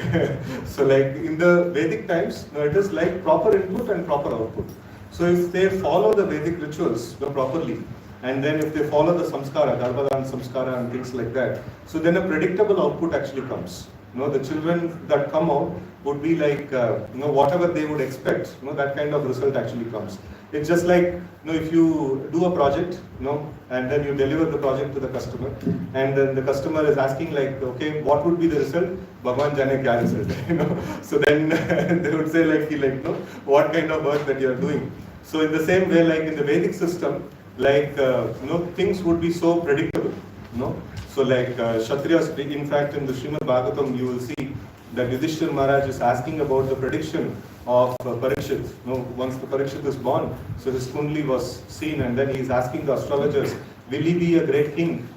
so like in the Vedic times, it is like proper input and proper output. So if they follow the Vedic rituals properly, and then if they follow the samskara, Garbhadan samskara and things like that, so then a predictable output actually comes. The children that come out would be like, whatever they would expect, that kind of result actually comes. It's just like, if you do a project, and then you deliver the project to the customer, and then the customer is asking like, okay, what would be the result? Bhagwan jane kya result? So then they would say like, what kind of work that you are doing. So in the same way, like in the Vedic system, like, things would be so predictable, So like Kshatriyas, in fact, in the Srimad Bhagavatam, you will see that Yudhishthira Maharaj is asking about the prediction of Parikshit. Once the Parikshit is born, so his kundli was seen, and then he is asking the astrologers, will he be a great king?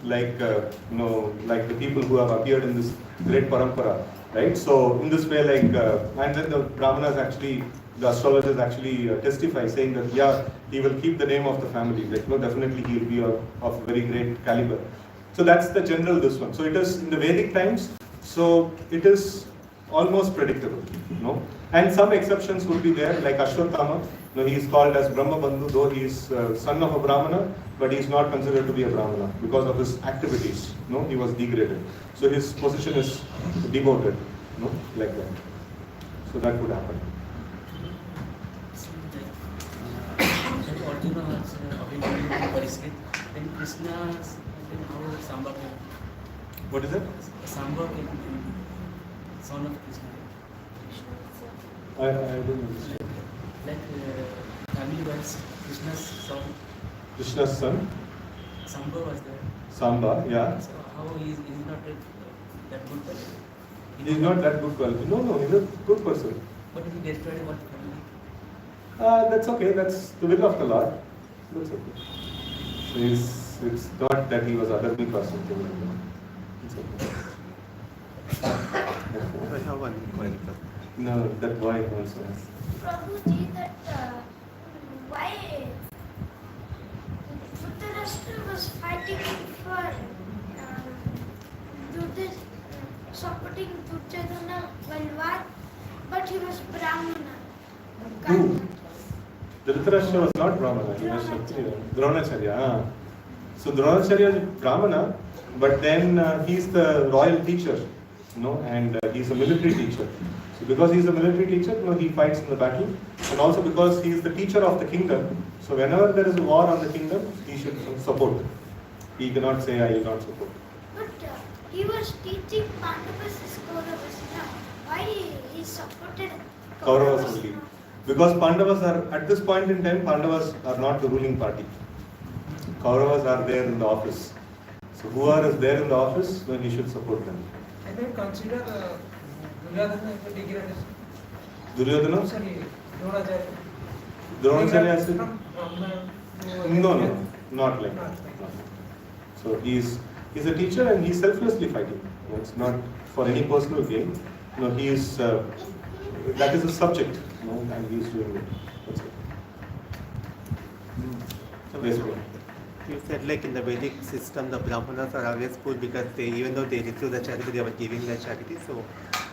Like the people who have appeared in this great parampara, right? So in this way, like, and then the Brahmanas actually, the astrologers actually testify, saying that yeah, he will keep the name of the family. Like, definitely he will be of very great caliber. So that's the general this one. So it is in the Vedic times. So it is almost predictable, And some exceptions would be there, like Ashwatthama. He is called as Brahma Bandhu, though he is son of a Brahmana, but he is not considered to be a Brahmana because of his activities. He was degraded. So his position is demoted, like that. So that would happen. Arjuna was available Parikshit. Then Krishna, then how Samba came? What is it? Samba came, son of Krishna. I don't understand. Like family wise, Krishna's son. Krishna's son? Samba was there. Samba, yeah. So how he is not that good person? He is not that good quality. No, he's a good person. But if he destroyed what family? That's okay. That's the will of the Lord. That's okay. So it's not that he was adharmic or something like that. It's okay. I have one point. No, that boy also has. Prabhuji, that why Dhritarashtra was fighting for supporting Duryodhana while but he was Brahmana. Who? Dhritarashtra was not Brahmana. He was Kshatriya. Dronacharya. So Dronacharya is Brahmana, but then he is the royal teacher, and he is a military teacher. So because he is a military teacher, he fights in the battle, and also because he is the teacher of the kingdom. So whenever there is a war on the kingdom, he should support. He cannot say, I will not support. But he was teaching Pandavas as Kauravas. Why he supported Kauravas only. Because Pandavas are, at this point in time, Pandavas are not the ruling party. Kauravas are there in the office. So whoever is there in the office, then he should support them. I don't consider Duryodhana as a degradation. Duryodhana? Sorry, Dronacharya. Dronacharya is from Brahma to No, not like that. So he's a teacher and he's selflessly fighting. It's not for any personal gain. He is, that is a subject, and he's doing it. That's it. So Basically. you said like in the Vedic system, the Brahmanas are always poor because they, even though they receive the charity, they were giving the charity, so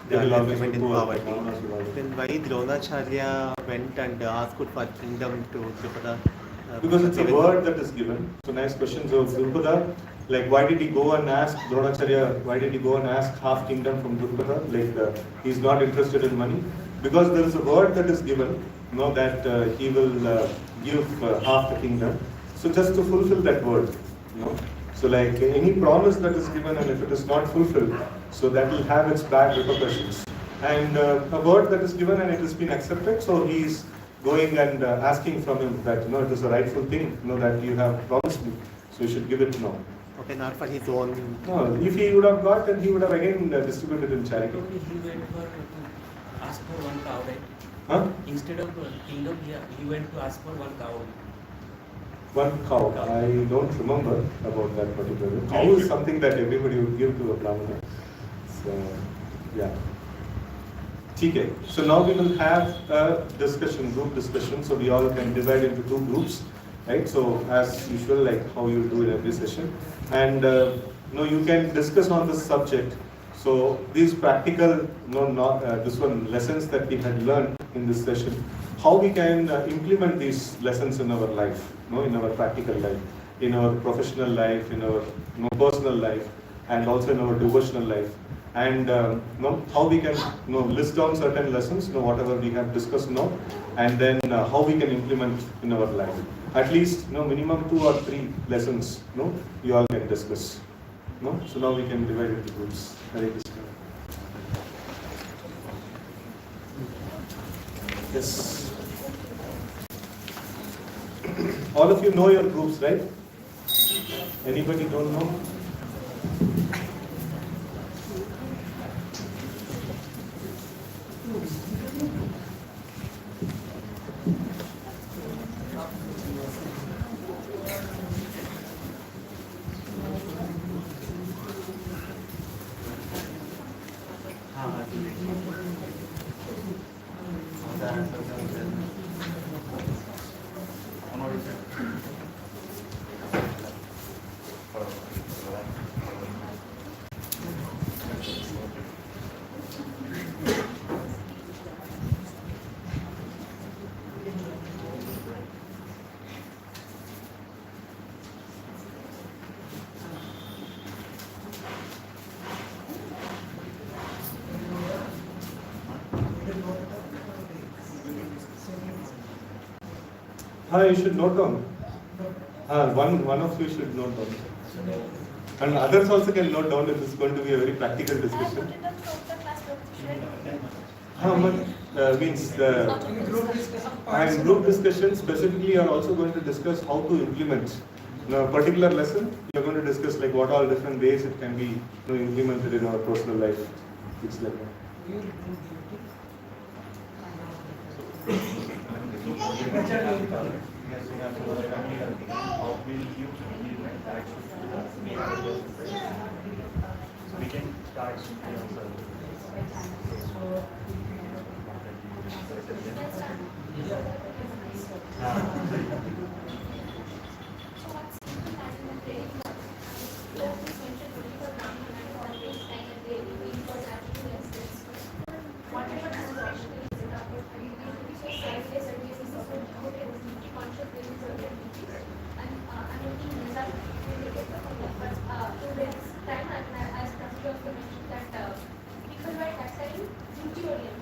They they will are always remained be in poor, poverty. Brahmanas will always be Then why Dronacharya went and asked for kingdom to Drupada? Because it's a word that is given. So nice question. So Drupada, like why did he go and ask Dronacharya, why did he go and ask half kingdom from Drupada? Like he's not interested in money. Because there is a word that is given, that he will give half the kingdom. So just to fulfill that word, So like any promise that is given and if it is not fulfilled, so that will have its bad repercussions. And a word that is given and it has been accepted, so he is going and asking from him that it is a rightful thing, that you have promised me, so you should give it now. Okay, not for his own. No, if he would have got, then he would have again distributed in charity. Probably he went to ask for one cow, right? Huh? Instead of kingdom, he went to ask for one cow. One cow. I don't remember about that particular. Cow is something that everybody would give to a brahmana. So, yeah. Okay. So now we will have a discussion, group discussion. So we all can divide into two groups, right? So as usual, like how you do in every session, and you can discuss on this subject. So these practical, lessons that we had learned in this session, how we can implement these lessons in our life, in our practical life, in our professional life, in our personal life, and also in our devotional life. And how we can list down certain lessons, whatever we have discussed now, and then how we can implement in our life. At least minimum 2 or 3 lessons you all can discuss. So now we can divide into groups. Hare Krishna. Yes. All of you know your groups, right? Anybody don't know? You should note down. One of you should note down. And others also can note down if it's going to be a very practical discussion. And group discussions specifically are also going to discuss how to implement a particular lesson. We are going to discuss like what all different ways it can be implemented in our personal life. It's like that. So we can start.